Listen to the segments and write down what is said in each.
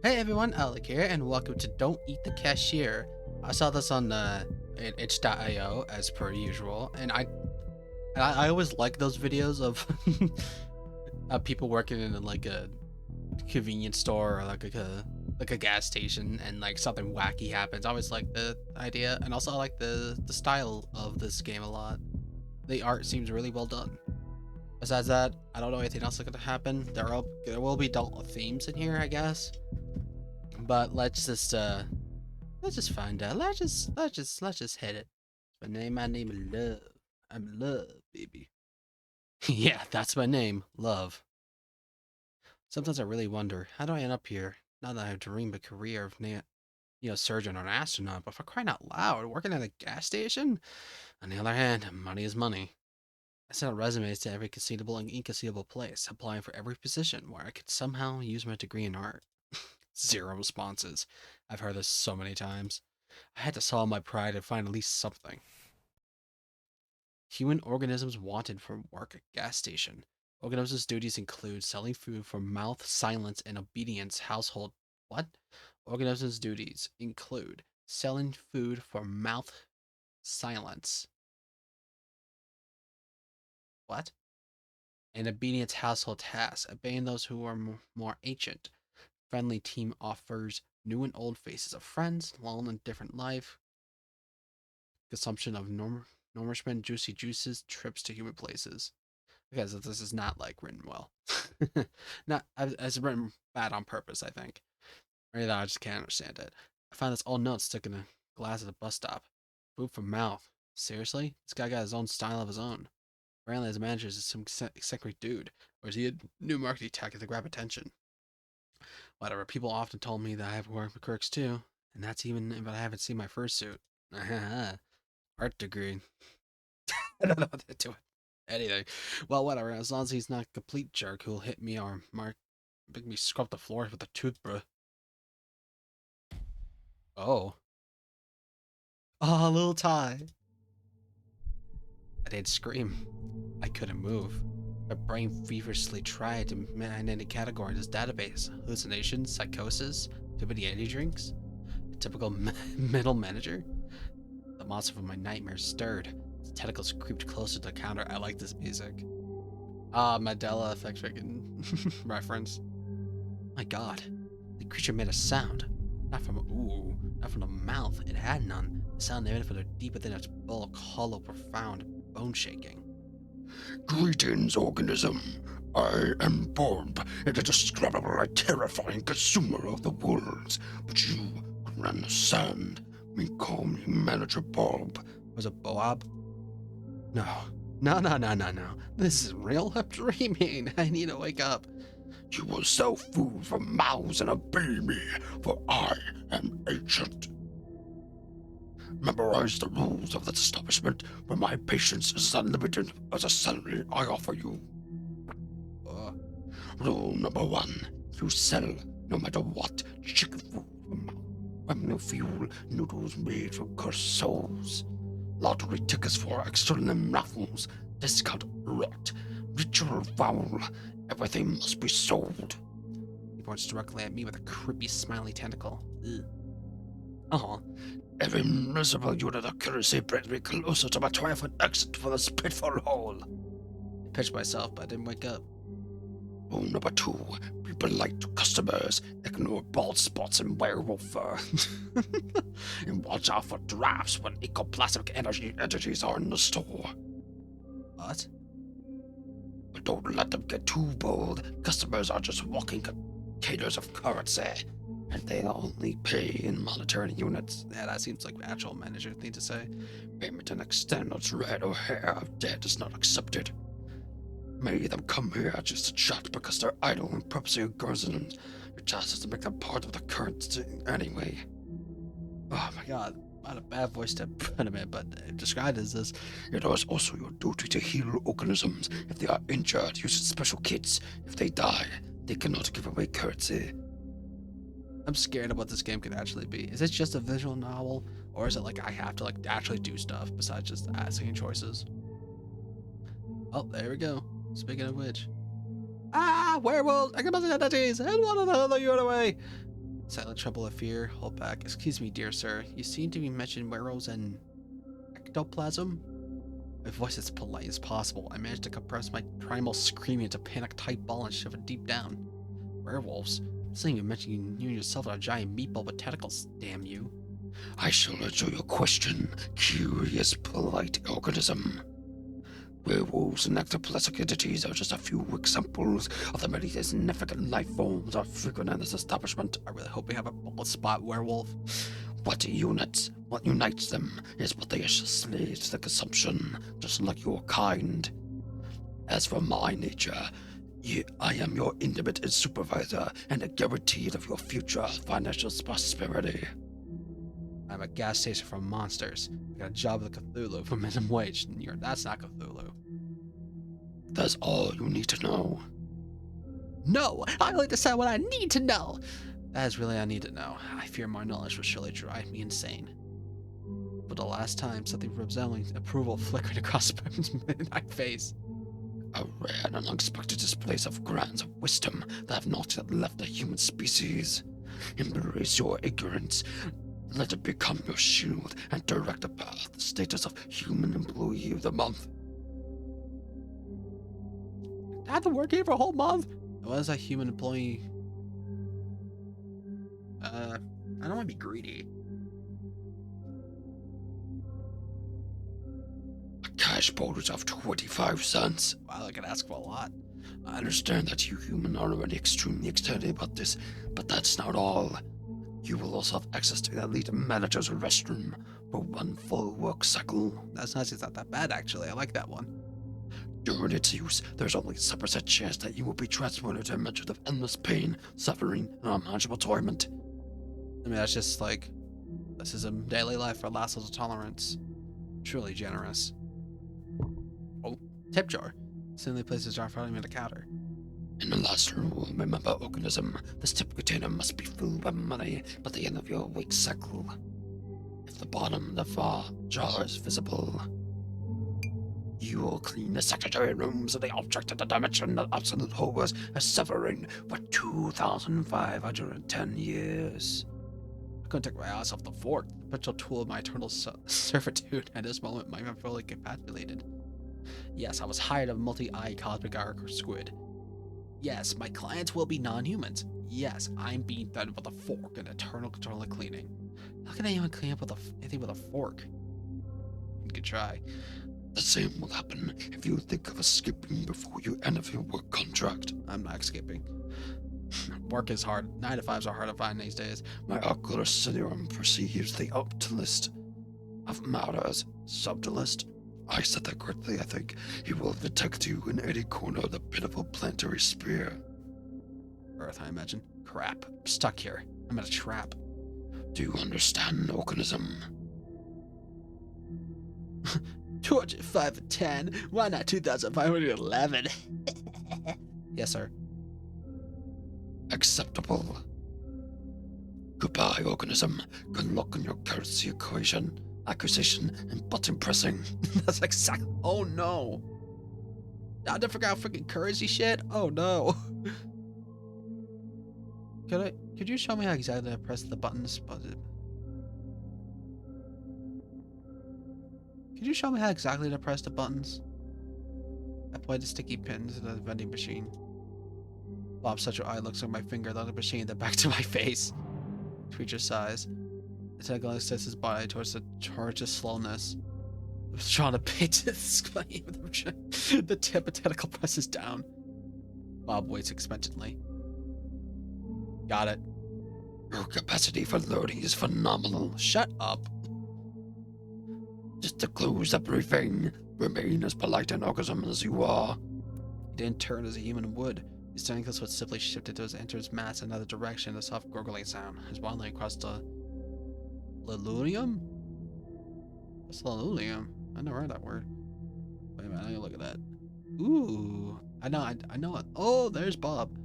Hey everyone, Alec here, and welcome to Don't Eat the Cashier. I saw this on itch.io as per usual, and I always like those videos of people working in like a convenience store or like a gas station, and like something wacky happens. I always like the idea, and also I like the style of this game a lot. The art seems really well done. Besides that, I don't know anything else that's gonna happen. There will be adult themes in here, I guess. But let's just find out. Let's just hit it. My name is Love. I'm Love, baby. Yeah, that's my name, Love. Sometimes I really wonder, how do I end up here? Not that I've dreamed a career of surgeon or an astronaut, but for crying out loud, working at a gas station? On the other hand, money is money. I sent out resumes to every conceivable and inconceivable place, applying for every position where I could somehow use my degree in art. Zero responses. I've heard this so many times. I had to swallow my pride and find at least something. Human organisms wanted for work at gas station. Organisms' duties include selling food for mouth, silence, and obedience household. What? Organisms' duties include selling food for mouth, silence. What? And obedience household tasks, obeying those who are more ancient. Friendly team offers new and old faces of friends, long and different life, consumption of nourishment, juicy juices, trips to human places. Because this is not like written well. Not as written bad on purpose, I think. Or either I just can't understand it. I found this old note stuck in a glass at a bus stop. Food for mouth. Seriously? This guy got his own style of his own. Apparently his manager is some eccentric dude. Or is he a new marketing tactic to grab attention? Whatever, people often told me that I have work quirks too. And that's even if I haven't seen my fursuit. Art degree. I don't know what to do with anything. Well, whatever. As long as he's not a complete jerk who'll hit me or make me scrub the floor with a toothbrush. Oh. Oh, little Ty. I didn't scream. I couldn't move. My brain feverishly tried to find any category in his database. Hallucinations, psychosis, too many energy drinks. A typical middle manager. The monster from my nightmares stirred. Its tentacles creeped closer to the counter. I like this music. Ah, Mandela effect freaking reference. My god, the creature made a sound. Not from the mouth, it had none. The sound emitted from the deep within its bulk, hollow, profound, bone shaking. Greetings, organism. I am Bob, an indescribable and terrifying consumer of the worlds. But you can understand. Me call me Manager Bob. Was it Boab? No. No. This is real. I'm dreaming. I need to wake up. You will sell food for mouths and obey me, for I am ancient. Memorize the rules of this establishment, where my patience is unlimited as a salary I offer you. Uh, Rule number 1. You sell, no matter what, chicken food for mouth. Revenue fuel, noodles made for cursed souls. Lottery tickets for extra limb raffles. Discount rot. Ritual foul. Everything must be sold. he points directly at me with a creepy, smiley tentacle. Ugh. Oh, Every miserable unit of accuracy brings me closer to my triumphant exit from this pitfall hole. I pitched myself, but I didn't wake up. Rule number 2. Be polite to customers. Ignore bald spots and werewolf fur. And watch out for drafts when ecoplastic energy entities are in the store. What? But don't let them get too bold. Customers are just walking containers of currency, and they only pay in monetary units. Yeah, that seems like actual manager thing to say. Payment in external red or hair of dead is not accepted. Many of them come here just to chat because they're idle and purposely organisms. Your task is to make them part of the currency anyway. Oh my god, not a bad voice to put him in, but described as this. It is also your duty to heal organisms. If they are injured, use special kits. If they die, they cannot give away currency. I'm scared of what this game could actually be. Is it just a visual novel, or is it like I have to like actually do stuff besides just asking choices? Oh, there we go. Speaking of which. Ah, werewolves, ectomorphic entities, and one another, you're away. Silent trouble of fear. Hold back. Excuse me, dear sir. You seem to be mentioning werewolves and ectoplasm? My voice is polite as possible. I managed to compress my primal screaming into a panic-type ball and shove it deep down. Werewolves? Saying you mentioning you yourself are a giant meatball with tentacles, damn you. I shall answer your question, curious, polite organism. Werewolves and ectoplasmic entities are just a few examples of the many significant life forms are frequent in this establishment. I really hope we have a bullet spot werewolf. What unites them is what they are slaves to the consumption, just like your kind. As for my nature, I am your intimate supervisor and a guarantee of your future financial prosperity. I'm a gas station for monsters. I got a job with Cthulhu for minimum wage. That's not Cthulhu. That's all you need to know. No! I only decide what I need to know! That is really all I need to know. I fear my knowledge will surely drive me insane. For the last time, something resembling approval flickered across my face. A rare and unexpected displays of grants of wisdom that have not yet left the human species. Embrace your ignorance. Let it become your shield and direct the path. The status of Human Employee of the Month. I had to work here for a whole month. What is a human employee? I don't want to be greedy. A cash bonus of 25 cents. Wow, I could ask for a lot. I understand that you human are already extremely excited about this, but that's not all. You will also have access to the elite manager's restroom for one full work cycle. That's not that bad, actually. I like that one. During its use, there's only a 7% chance that you will be transported to a dimension of endless pain, suffering, and unmanageable torment. I mean, that's just like, this is a daily life for Lasso's tolerance. Truly generous. Oh, tip jar. Simply places the jar in front of me on the counter. In the last rule, remember organism, this tip container must be filled by money by the end of your week cycle. If the bottom of the jar is visible, you will clean the secretary rooms of the object at the dimension that absolute horrors is suffering for 2,510 years. I couldn't take my eyes off the fork, the potential tool of my eternal servitude. At this moment, my mind fully capitulated. Yes, I was hired of multi-eye cosmic arc squid. Yes, my clients will be non-humans. Yes, I'm being fed with a fork and eternal control of cleaning. How can I even clean up with anything with a fork? You could try. The same will happen if you think of escaping before you end of your work contract. I'm not escaping. Work is hard. 9 to 5s are hard to find these days. My ocular syndrome perceives the up-to-list of matters, sub-to-list. I said that correctly, I think. He will detect you in any corner of the pitiful planetary sphere. Earth, I imagine. Crap. I'm stuck here. I'm in a trap. Do you understand, organism? 205 and 10. Why not 2,511? Yes, sir. Acceptable. Goodbye, organism. Good luck on your currency acquisition, and button pressing. That's exactly. Oh no. I forgot freaking currency shit. Oh no. Could you show me how exactly I press the buttons? Could you show me how exactly to press the buttons? I applied the sticky pins to the vending machine. Bob's central eye looks like my finger on the machine, then back to my face. Creature size. The tentacle extends his body towards the charge of slowness. I was trying to paint the tip of tentacle presses down. Bob waits expectantly. Got it. Your capacity for learning is phenomenal. Shut up. Just to close everything, remain as polite an organism as you are. He didn't turn as a human would. His tentacles would simply shift into his mass in another direction, a soft gurgling sound. His wandering across the lululium? What's lululium? I never heard that word. Wait a minute, I gotta look at that. Ooh. I know it. Oh, there's Bob.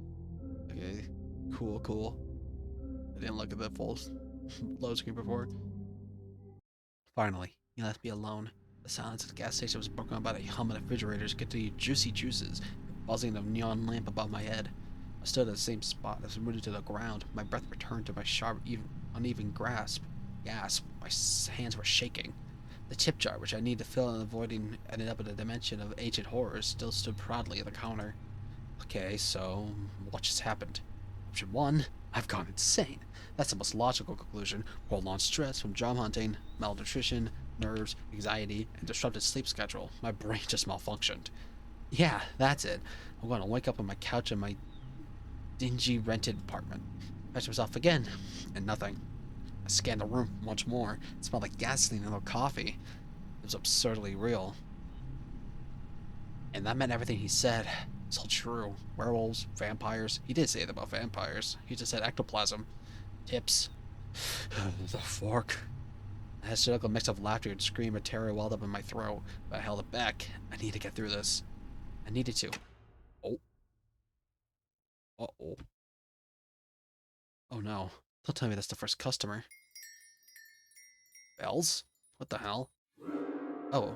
Okay. Cool. I didn't look at the full load screen before. Finally, he left me alone. The silence of the gas station was broken by the hum of refrigerators, continued juicy juices, the buzzing of neon lamp above my head. I stood at the same spot as I rooted to the ground. My breath returned to my sharp, uneven gasp. My hands were shaking. The tip jar, which I needed to fill and avoiding ending up in a dimension of ancient horrors, still stood proudly at the counter. Okay, so what just happened? Option 1, I've gone insane. That's the most logical conclusion. Prolonged stress from job hunting, malnutrition, nerves, anxiety, and disrupted sleep schedule. My brain just malfunctioned. Yeah, that's it. I'm going to wake up on my couch in my dingy rented apartment. Patch myself again, and nothing. I scanned the room once more. It smelled like gasoline and coffee. It was absurdly real. And that meant everything he said. It's all true. Werewolves, vampires. He did say that about vampires. He just said ectoplasm. Tips. The fork. I had a mix of laughter and scream of terror welled up in my throat, but I held it back. I need to get through this. I needed to. Oh. Uh-oh. Oh no. Don't tell me that's the first customer. Bells? What the hell? Oh.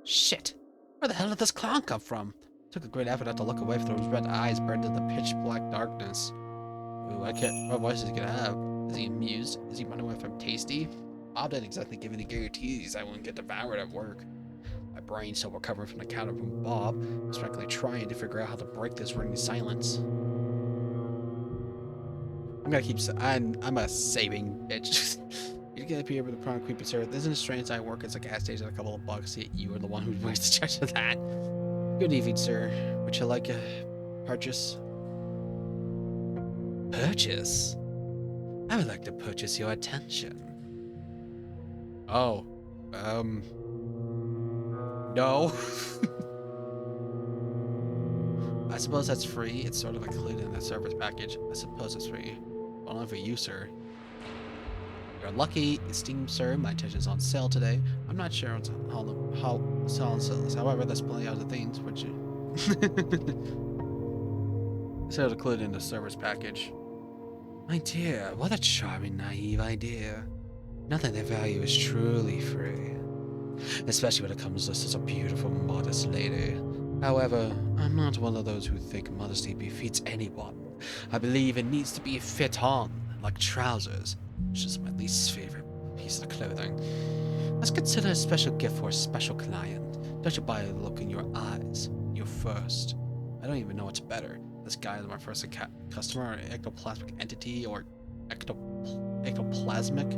Shit. Where the hell did this clown come from? It took a great effort not to look away from those red eyes burned in the pitch black darkness. Ooh, I can't. What voice is he gonna have? Is he amused? Is he running away from Tasty? Bob didn't exactly give any guarantees I wouldn't get devoured at work. My brain, still recovering from the counter from Bob, was frankly trying to figure out how to break this ringing silence. I'm gonna keep. I'm a saving bitch. You get up here with a chronic creepy sir. Isn't it strange I work as a gas station a couple of bucks, yet you are the one who wears the charge of that? Good evening, sir. Would you like a purchase? Purchase? I would like to purchase your attention. Oh. No. I suppose that's free. It's sort of included in the service package. I suppose it's free. Only for you, sir. You're lucky, esteemed sir. My attention is on sale today. I'm not sure how sale is. However, there's plenty of other things which sort of included in the service package. My dear, what a charming, naive idea. Nothing they value is truly free. Especially when it comes to such a beautiful, modest lady. However, I'm not one of those who think modesty befits anyone. I believe it needs to be fit on, like trousers, which is my least favorite piece of clothing. Let's consider a special gift for a special client. Don't you buy a look in your eyes. You're first. I don't even know what's better. This guy is my first customer, or ectoplasmic entity, or ectoplasmic?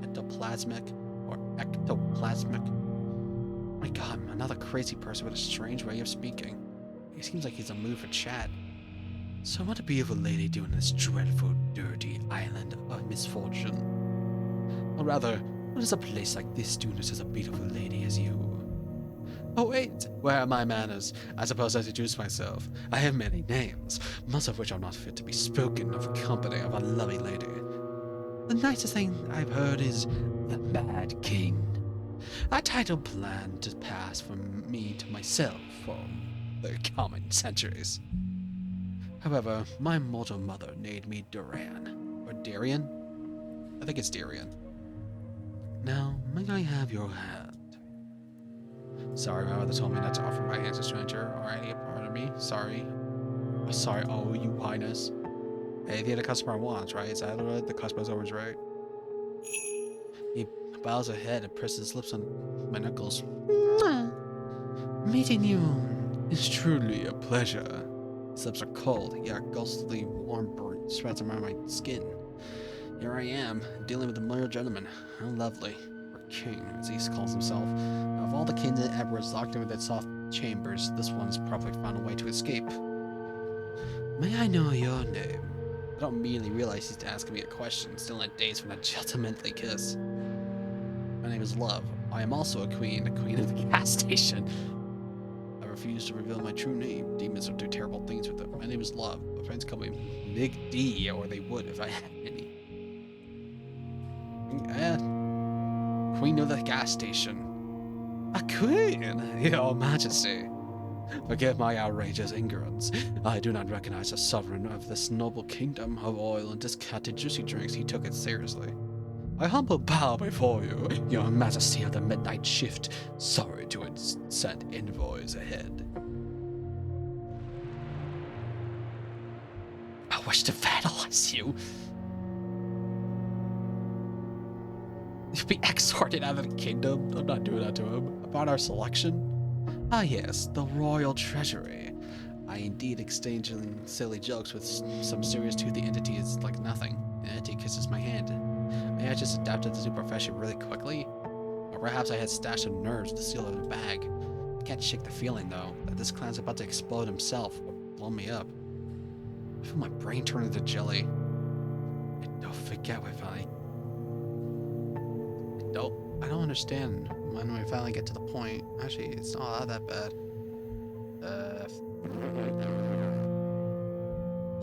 Ectoplasmic? Or ectoplasmic? My god, another crazy person with a strange way of speaking. He seems like he's in a mood for chat. So what a beautiful lady doing this dreadful, dirty island of misfortune? Or rather, what is a place like this doing as a beautiful lady as you? Oh wait, where are my manners? I suppose I introduce myself. I have many names, most of which are not fit to be spoken of company of a lovely lady. The nicest thing I've heard is the Mad King. A title planned to pass from me to myself for the coming centuries. However, my mortal mother named me Duran. Or Darian? I think it's Darian. Now, may I have your hand? Sorry, my mother told me not to offer my hands to a stranger or any part of me. Sorry. Oh, sorry, oh, you highness. Anything the customer wants, right? Is that what the customer's always right? He bows his head and presses his lips on my knuckles. Mwah. Meeting you is truly a pleasure. His lips are cold, yet a ghostly warm burn spreads around my skin. Here I am, dealing with a loyal gentleman. How lovely. Or king, as he calls himself. Of all the kings and emperors locked in their soft chambers, this one's probably found a way to escape. May I know your name? I don't immediately realize he's asking me a question, still in a daze from that gentlemanly kiss. My name is Love. I am also a queen, the queen of the gas station. I refuse to reveal my true name. Demons will do terrible things with it. My name is Love. My friends call me Big D, or they would if I had any. Queen of the gas station. A queen, your majesty. Forgive my outrageous ignorance. I do not recognize the sovereign of this noble kingdom of oil and discounted juicy drinks. He took it seriously. I humble bow before you, your majesty of the midnight shift. Sorry to send envoys ahead. wish to vandalize you. You'll be extorted out of the kingdom. I'm not doing that to him. About our selection? Ah yes, the royal treasury. I indeed exchanging silly jokes with some serious toothy entities like nothing. The entity kisses my hand. May I just adapted to the profession really quickly? Or perhaps I had stashed some nerves to seal in a bag. I can't shake the feeling, though, that this clown's about to explode himself or blow me up. I feel my brain turn into jelly. And don't forget I don't understand when we finally get to the point. Actually, it's not that bad.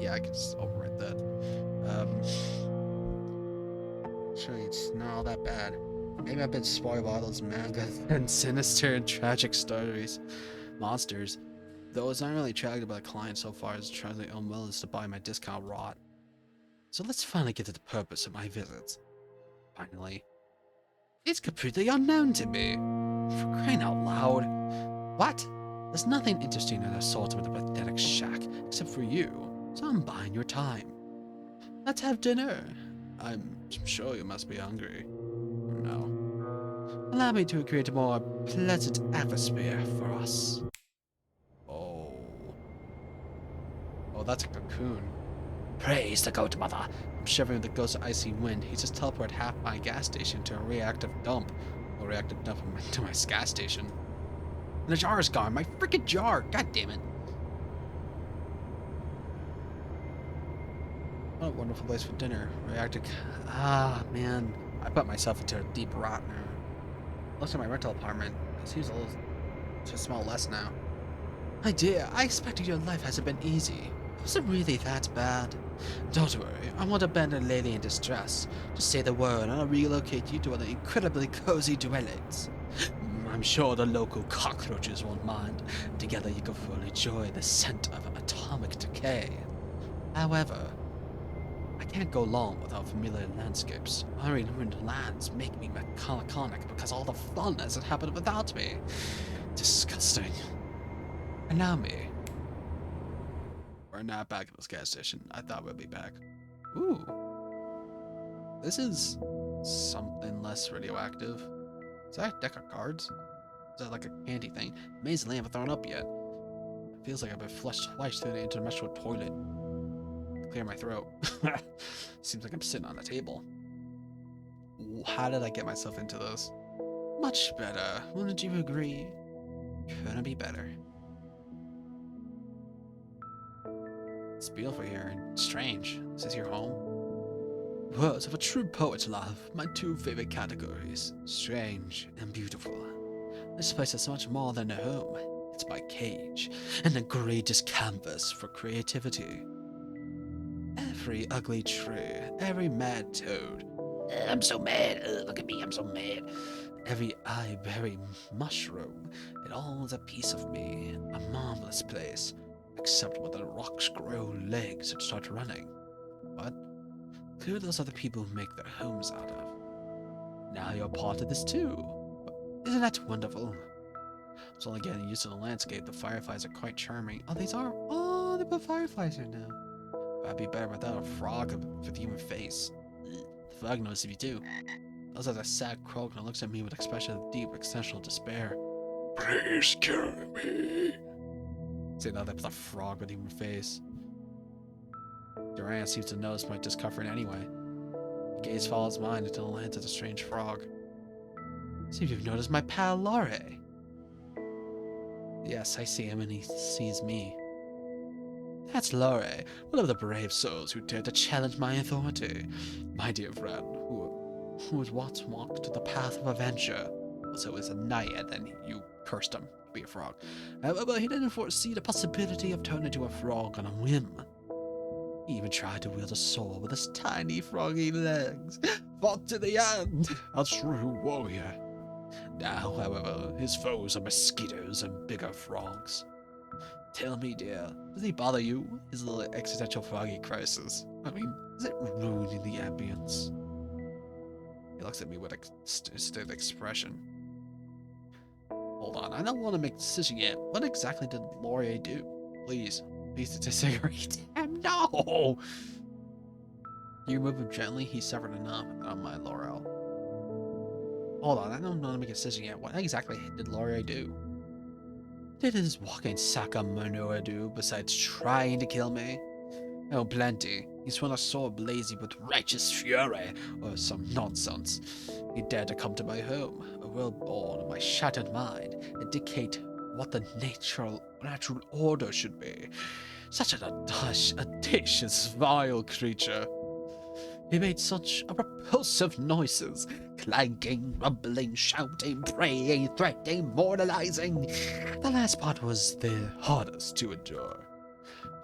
Yeah, I can just overwrite that. Actually, it's not all that bad. Maybe I've been spoiled by all those manga and sinister and tragic stories. Monsters. Though it's not really attracted by the client so far as trying their own willingness to buy my discount rot. So let's finally get to the purpose of my visits. Finally. It's completely unknown to me. For crying out loud. What? There's nothing interesting in a sort of a pathetic shack, except for you, so I'm buying your time. Let's have dinner. I'm sure you must be hungry. Or no. Allow me to create a more pleasant atmosphere for us. Oh. Oh, that's a cocoon. Praise the goat mother. I'm shivering with the ghost of icy wind. He just teleported half my gas station to a reactive dump. A reactive dump to my gas station. And the jar is gone. My freaking jar. God damn it. What a wonderful place for dinner. Reactive. Ah, man. I put myself into a deep rot now. Looks at my rental apartment. It seems a little to smell less now. My dear, I expected your life hasn't been easy. Was it really that bad? Don't worry, I won't abandon a lady in distress. Just say the word and I'll relocate you to one of the incredibly cozy dwellings. I'm sure the local cockroaches won't mind. Together you can fully enjoy the scent of atomic decay. However, I can't go long without familiar landscapes. Unruined lands make me melancholic because all the fun hasn't happened without me. Disgusting. Allow me. We're not back at this gas station. I thought we'd be back. Ooh. This is something less radioactive. Is that a deck of cards? Is that like a candy thing? Amazingly, I haven't thrown up yet. It feels like I've been flushed twice through the intermenstrual toilet. Clear my throat. Seems like I'm sitting on a table. How did I get myself into this? Much better. Wouldn't you agree? Couldn't be better. It's beautiful here and strange. Is this your home? Words of a true poet's love, my two favorite categories, strange and beautiful. This place is so much more than a home. It's my cage, and the greatest canvas for creativity. Every ugly tree, every mad toad. I'm so mad, look at me, I'm so mad. Every eye-berry mushroom, it all is a piece of me, a marvelous place. Except when the rocks grow legs and start running. What? Who are those other people who make their homes out of? Now you're part of this too. Isn't that wonderful? So only getting used to the landscape, the fireflies are quite charming. Oh, these are? Oh, they put fireflies here now. I'd be better without a frog with a human face. The frog notices me too. Looks like a sad croak and looks at me with an expression of deep existential despair. Please kill me. See, now that's a frog with a human face. Duran seems to notice my discomfort anyway. His gaze follows mine until it lands at the strange frog. Seems you've noticed my pal Lore. Yes, I see him and he sees me. That's Lore, one of the brave souls who dared to challenge my authority. My dear friend, who was once walked the path of adventure. So it was a naiad, and you cursed him to be a frog. But he didn't foresee the possibility of turning into a frog on a whim. He even tried to wield a sword with his tiny froggy legs. Fought to the end, a true warrior. Now, however, his foes are mosquitoes and bigger frogs. Tell me, dear, does he bother you? His little existential froggy crisis. I mean, is it ruining the ambience? He looks at me with a stiff expression. Hold on, I don't want to make a decision yet. What exactly did Laurier do? Please disagree. Damn No! You remove him gently, he suffered enough. I don't mind Laurel. Hold on, I don't know to make a decision yet. What exactly did Laurel do? Did his walking Sakamono do besides trying to kill me? Oh, plenty. He swung a sword blazing with righteous fury, or some nonsense. He dared to come to my home, a world born of my shattered mind, and dictate what the natural order should be. Such an audacious, vile creature. He made such a repulsive noises, clanking, rumbling, shouting, praying, threatening, moralizing. The last part was the hardest to endure.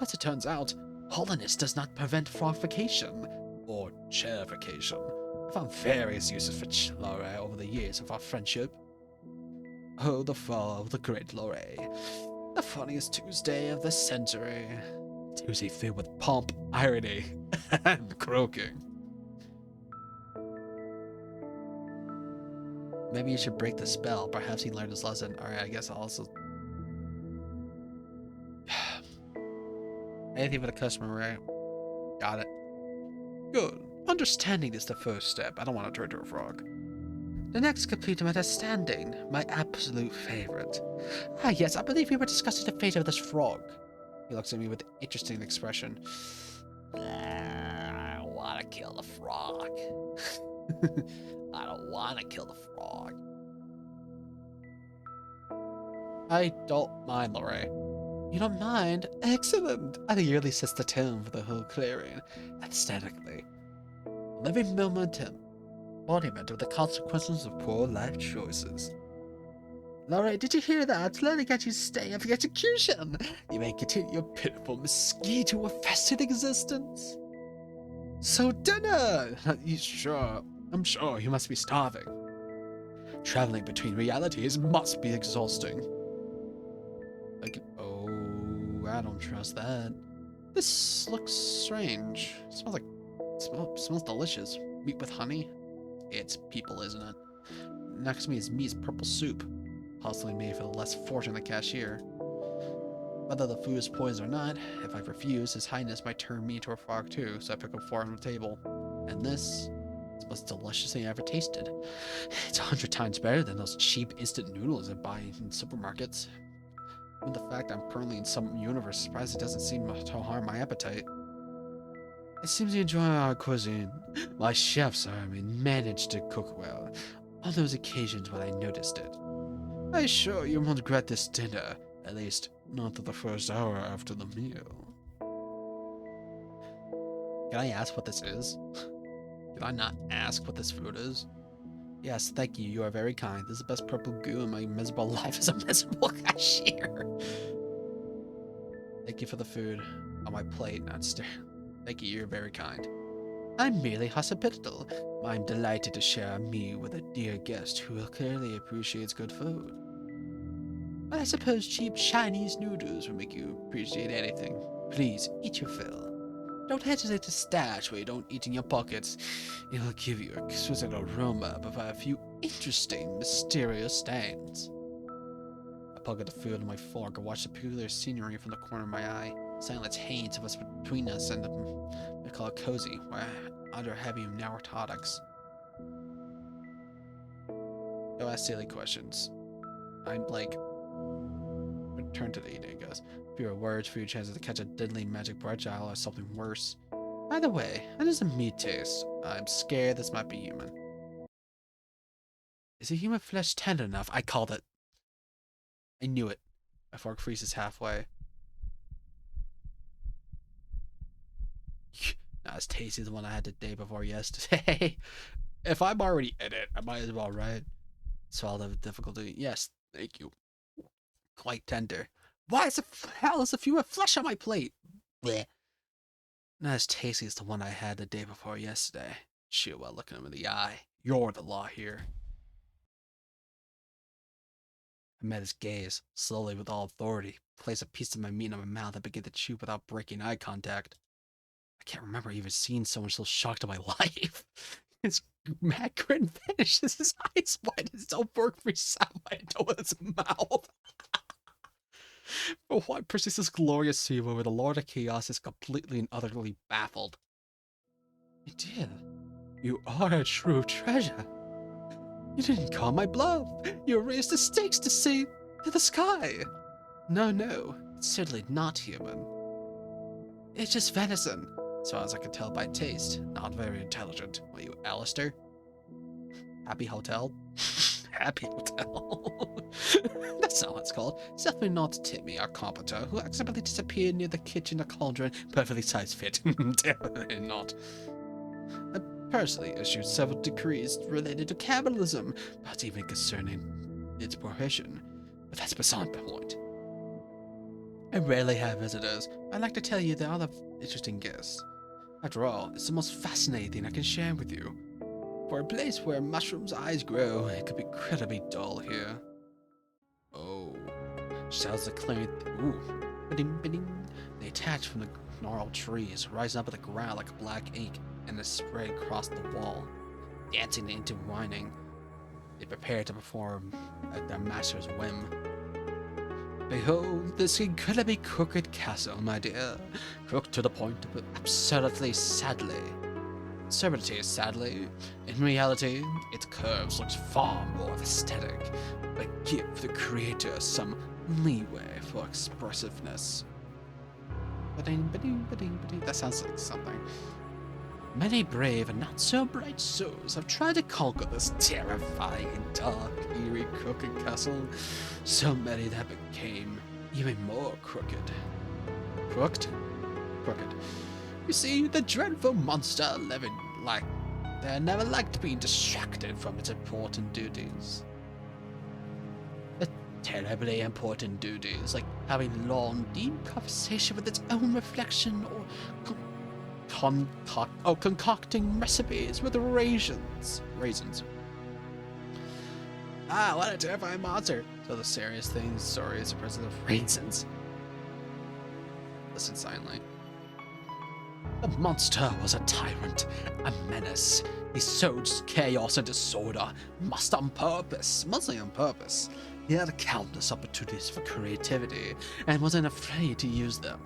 As it turns out, holiness does not prevent frogfication, or chairification. I found various uses for Lore over the years of our friendship. Oh, the fall of the great Lore. The funniest Tuesday of the century. Tuesday filled with pomp, irony, and croaking. Maybe you should break the spell. Perhaps he learned his lesson. Alright, I guess I'll also... Anything for the customer, right? Got it. Good. Understanding is the first step. I don't want to turn to a frog. The next, complete understanding. My absolute favorite. Ah, yes, I believe we were discussing the fate of this frog. He looks at me with an interesting expression. I don't want to kill the frog. I don't want to kill the frog. I don't mind, Lorraine. You don't mind? Excellent! I nearly sets the tone for the whole clearing, aesthetically. Living momentum, embodiment of the consequences of poor life choices. Laura, did you hear that? Let it get you stay of the execution! You may continue your pitiful mosquito infested existence. So dinner! You sure? I'm sure you must be starving. Traveling between realities must be exhausting. Oh, I don't trust that. This looks strange. It smells delicious. Meat with honey? It's people, isn't it? Next to me is meat's purple soup, possibly made for the less fortunate cashier. Whether the food is poisoned or not, if I refuse, His Highness might turn me into a frog too, so I pick up 4 on the table. And this is the most delicious thing I ever tasted. It's 100 times better than those cheap instant noodles I buy in supermarkets. Even the fact I'm currently in some universe, surprised it doesn't seem to harm my appetite. It seems you enjoy our cuisine. My chefs, managed to cook well, on those occasions when I noticed it. I assure you won't regret this dinner, at least not for the first hour after the meal. Can I ask what this is? Can I not ask what this food is? Yes, thank you. You are very kind. This is the best purple goo in my miserable life as a miserable cashier. Thank you for the food on my plate, not stare. Thank you. You're very kind. I'm merely hospitable. I'm delighted to share a meal with a dear guest who clearly appreciates good food. But I suppose cheap Chinese noodles will make you appreciate anything. Please, eat your fill. Don't hesitate to stash what you don't eat in your pockets. It'll give you exquisite aroma, but by a few interesting, mysterious stains. I pocket the food in my fork and watch the peculiar scenery from the corner of my eye. Silence hangs of us between us, and I call it cozy, where under heavy narcotics. Don't ask silly questions. I'm like, return to the eating, I guess. Fewer words, fewer chances to catch a deadly magic projectile or something worse. Either way, how does the meat taste? I'm scared this might be human. Is the human flesh tender enough? I called it. I knew it. My fork freezes halfway. Not as tasty as the one I had the day before yesterday. If I'm already in it, I might as well, right? Swallow with difficulty. Yes, thank you. Quite tender. Why is the hell is a few flesh on my plate? Blech. Not as tasty as the one I had the day before yesterday. Chew while looking him in the eye. You're the law here. I met his gaze, slowly with all authority, placed a piece of my meat in my mouth and began to chew without breaking eye contact. I can't remember even seeing someone so shocked in my life. His mad grin finishes, his eyes wide, his own work freezes out my toe in his mouth. But why persists this glorious sumo where the Lord of Chaos is completely and utterly baffled? My dear, you are a true treasure. You didn't call my bluff. You raised the stakes to see to the sky. No, no, it's certainly not human. It's just venison, as far as I can tell by taste. Not very intelligent. Are you Alistair? Happy Hotel? Happy Hotel. That's not what it's called. It's definitely not Timmy, our carpenter, who accidentally disappeared near the kitchen, a cauldron, perfectly size fit. Definitely not. I personally issued several decrees related to cannibalism, not even concerning its prohibition. But that's beside the point. I rarely have visitors. I'd like to tell you there are other interesting guests. After all, it's the most fascinating I can share with you. For a place where mushrooms' eyes grow, it could be incredibly dull here. Oh, shouts the clearing. Ooh, bidding, bidding. They attach from the gnarled trees, rising up at the ground like black ink, and they spread across the wall, dancing into whining. They prepare to perform at their master's whim. Behold this incredibly crooked castle, my dear. Crooked to the point of absurdity, sadly. In reality, its curves look far more aesthetic, but give the creator some leeway for expressiveness. That sounds like something. Many brave and not so bright souls have tried to conquer this terrifying, dark, eerie, crooked castle. So many that became even more crooked. Crooked? Crooked. You see, the dreadful monster living like they never liked being distracted from its important duties. The terribly important duties, like having long, deep conversation with its own reflection, or concocting recipes with raisins. Ah, what a terrifying monster! So the serious thing, sorry, is the president of raisins. Listen silently. The monster was a tyrant, a menace. He sowed chaos and disorder, mostly on purpose. He had countless opportunities for creativity and wasn't afraid to use them.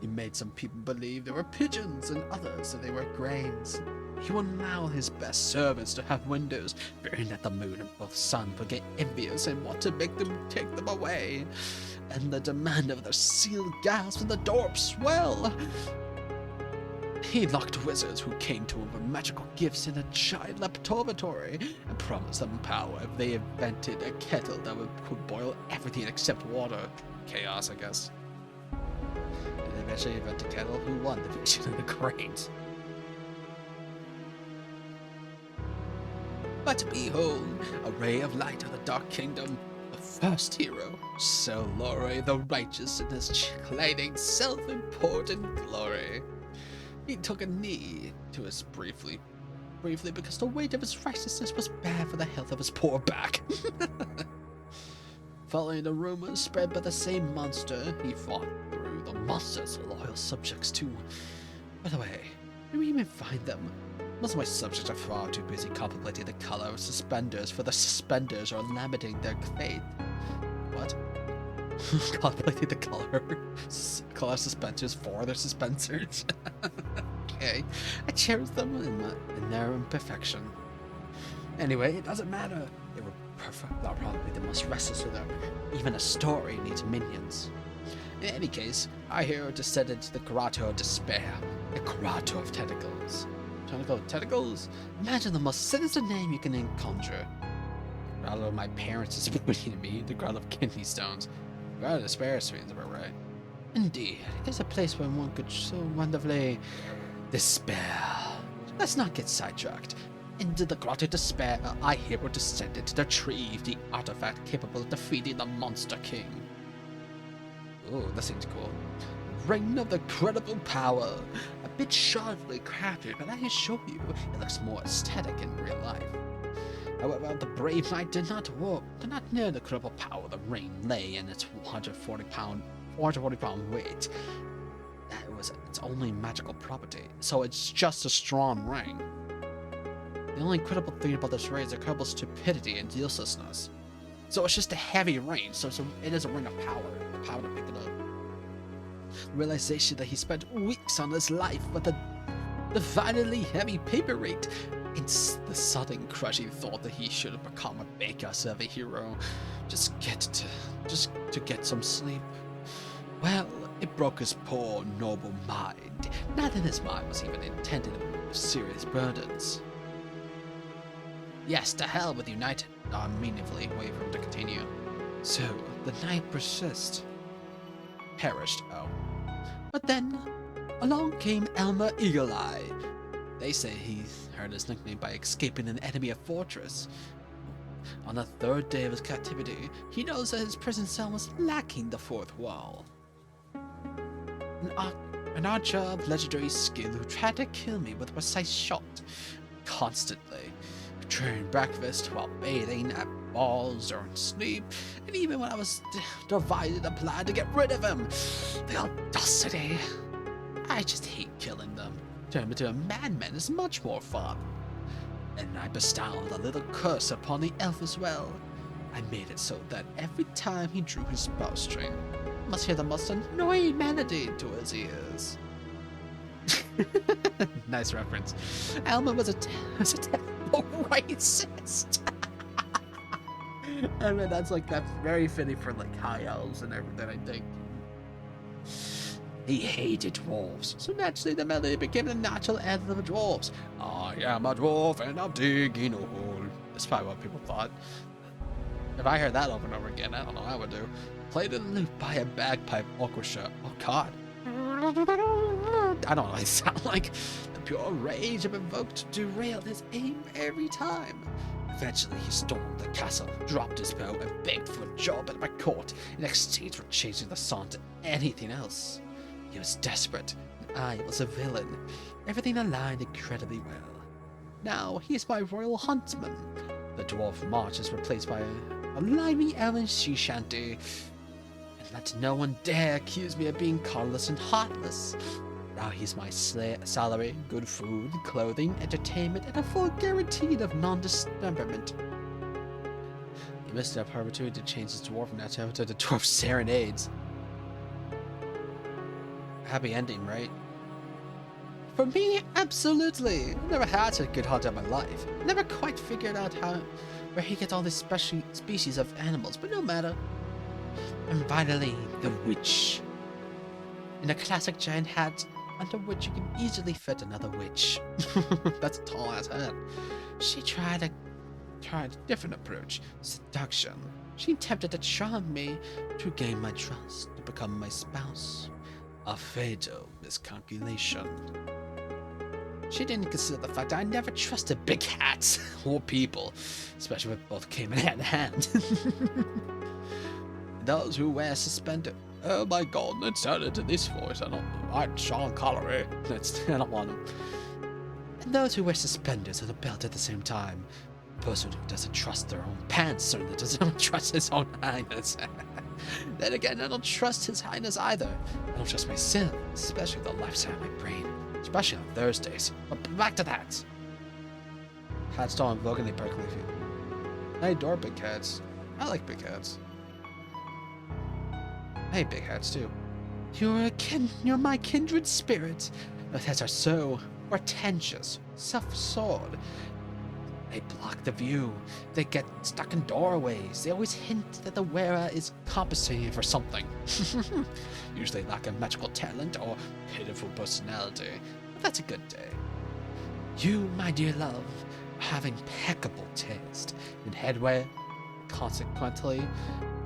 He made some people believe they were pigeons and others that they were grains. He would allow his best servants to have windows, fearing that the moon and both sun would get envious and want to make them take them away. And the demand of their sealed gas and the door swell. He locked wizards who came to him with magical gifts in a giant laboratory and promised them power if they invented a kettle that could boil everything except water. Chaos, I guess. And eventually invent a kettle. Who won the vision of the grains? But behold, a ray of light of the Dark Kingdom, the first hero, Sir Lorry the Righteous in his claiming self-important glory. He took a knee to us briefly because the weight of his righteousness was bad for the health of his poor back. Following the rumors spread by the same monster, he fought through the monster's loyal subjects too. By the way, where do we even find them? Most of my subjects are far too busy contemplating the color of suspenders for the suspenders or lamenting their fate. What? Contemplating the color suspenders for their suspenders. Okay, I cherish them in their imperfection. Anyway, it doesn't matter. They were perfect. They're probably the most restless of them. Even a story needs minions. In any case, our hero descended to the Grotto of Despair, the Grotto of Tentacles. Tentacles? Imagine the most sinister name you can conjure. The Grotto of my parents is pointing at me, the Grotto of Kidney Stones. Grotto of Despair seems about right. Indeed, it is a place where one could so wonderfully despair. Let's not get sidetracked. Into the Grotto of Despair, our hero descended to retrieve the artifact capable of defeating the Monster King. Oh, that seems cool. Ring of the Incredible Power. A bit sharply crafted, but I assure you, it looks more aesthetic in real life. However, the brave knight did not know the incredible power of the ring lay in its 440 pound weight. That was its only magical property, so it's just a strong ring. The only incredible thing about this ring is the incredible stupidity and uselessness. So it's just a heavy ring, so it is a ring of power. the power to pick it up. The realization that he spent weeks on his life with a divinely heavy paper weight. It's the sudden crushing thought that he should have become a bake-us of a hero. Just to get some sleep. Well, it broke his poor, noble mind. Nothing in his mind was even intended with serious burdens. Yes, to hell with United. Meaningfully wait for him to continue. So, the night persists. Perished, oh. But then, along came Elmer Eagle Eye. They say he earned his nickname by escaping an enemy fortress. On the third day of his captivity, he knows that his prison cell was lacking the fourth wall. An archer of legendary skill who tried to kill me with a precise shot, constantly, during breakfast, while bathing, at balls, during sleep, and even when I was devising a plan to get rid of him. The audacity! I just hate killing them. Turn him into a madman is much more fun. And I bestowed a little curse upon the elf as well. I made it so that every time he drew his bowstring, I must hear the most annoying melody to his ears. Nice reference. Elmer was a terrible racist. I mean, that's very fitting for high elves and everything, I think. He hated dwarves, so naturally the melody became the natural anthem of dwarves. I am a dwarf and I'm digging a hole. That's probably what people thought. If I heard that over and over again, I don't know what I would do. Played in the loop by a bagpipe orchestra. Oh god. I don't know what I sound like. The pure rage I'm evoked to derail his aim every time. Eventually he stormed the castle, dropped his bow, and begged for a job at my court in exchange for changing the song to anything else. He was desperate, and I was a villain. Everything aligned incredibly well. Now he is my royal huntsman. The dwarf march is replaced by a lively elven sea shanty. And let no one dare accuse me of being colorless and heartless. Now he's my salary, good food, clothing, entertainment, and a full guarantee of non-dismemberment. He missed the opportunity to change his dwarf to the dwarf serenades. Happy ending, right? For me, absolutely. I never had a good hunt in my life. Never quite figured out where he gets all these special species of animals, but no matter. And finally, the witch. In a classic giant hat, under which you can easily fit another witch. That's a tall ass hat. She tried a different approach, seduction. She attempted to charm me to gain my trust, to become my spouse. A fatal miscalculation. She didn't consider the fact that I never trusted big hats or people, especially when both came in hand. Those who wear suspenders. Oh my god, it sounded in this voice. I'm Sean Connery. I don't want him. And those who wear suspenders and a belt at the same time. A person who doesn't trust their own pants certainly doesn't trust his own highness. Then again, I don't trust his highness either. I don't trust myself, especially the left side of my brain. Especially on Thursdays. But back to that. Hats don't invoke any prickly feet. I adore big hats. I like big hats. I hate big hats too. You're my kindred spirit. Those hats are so pretentious, self-absorbed. They block the view. They get stuck in doorways. They always hint that the wearer is compensating for something. Usually lack of magical talent or pitiful personality. But that's a good day. You, my dear love, have impeccable taste in headwear, consequently,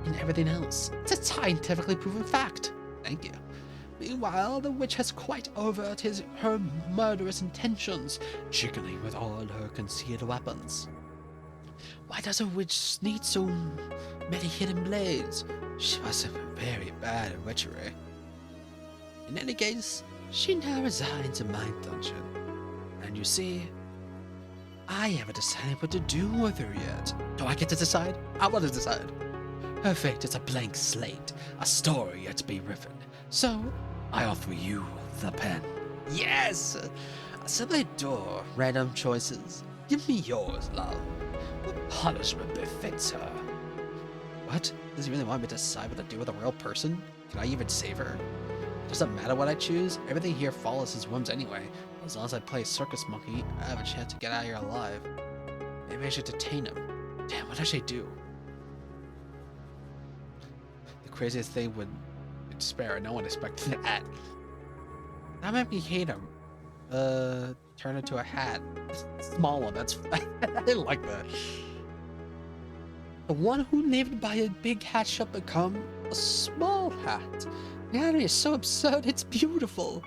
in everything else. It's a scientifically proven fact. Thank you. Meanwhile, the witch has quite overt her murderous intentions, jiggling with all her concealed weapons. Why does a witch need so many hidden blades? She must have been very bad at witchery. In any case, she now resides in my dungeon. And you see, I haven't decided what to do with her yet. Do I get to decide? I want to decide. Her fate is a blank slate, a story yet to be written. So, I offer you the pen. Yes! I simply adore random choices. Give me yours, love. What punishment befits her? What? Does he really want me to decide what to do with a real person? Can I even save her? It doesn't matter what I choose. Everything here follows his whims anyway. As long as I play circus monkey, I have a chance to get out of here alive. Maybe I should detain him. Damn, what should I do? The craziest thing would be despair. No one expected that. That made me hate him. Turn into a hat. Small one, that's... I didn't like that. The one who lived by a big hat shall become a small hat. The irony is so absurd, it's beautiful.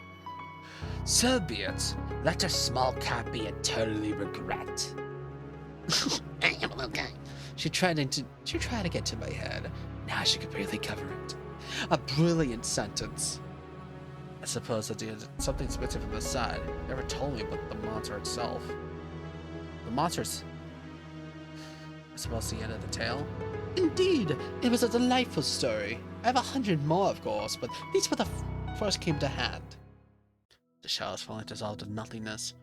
So be it. Let a small cat be eternally regret. I am a little guy. She tried to get to my head. Now she could barely cover it. A brilliant sentence. I suppose that there's something missing from the side. Never told me about the monster itself. The monster's... I suppose the end of the tale? Indeed! It was a delightful story. I have 100 more, of course, but these were the first came to hand. The shadows finally dissolved to nothingness.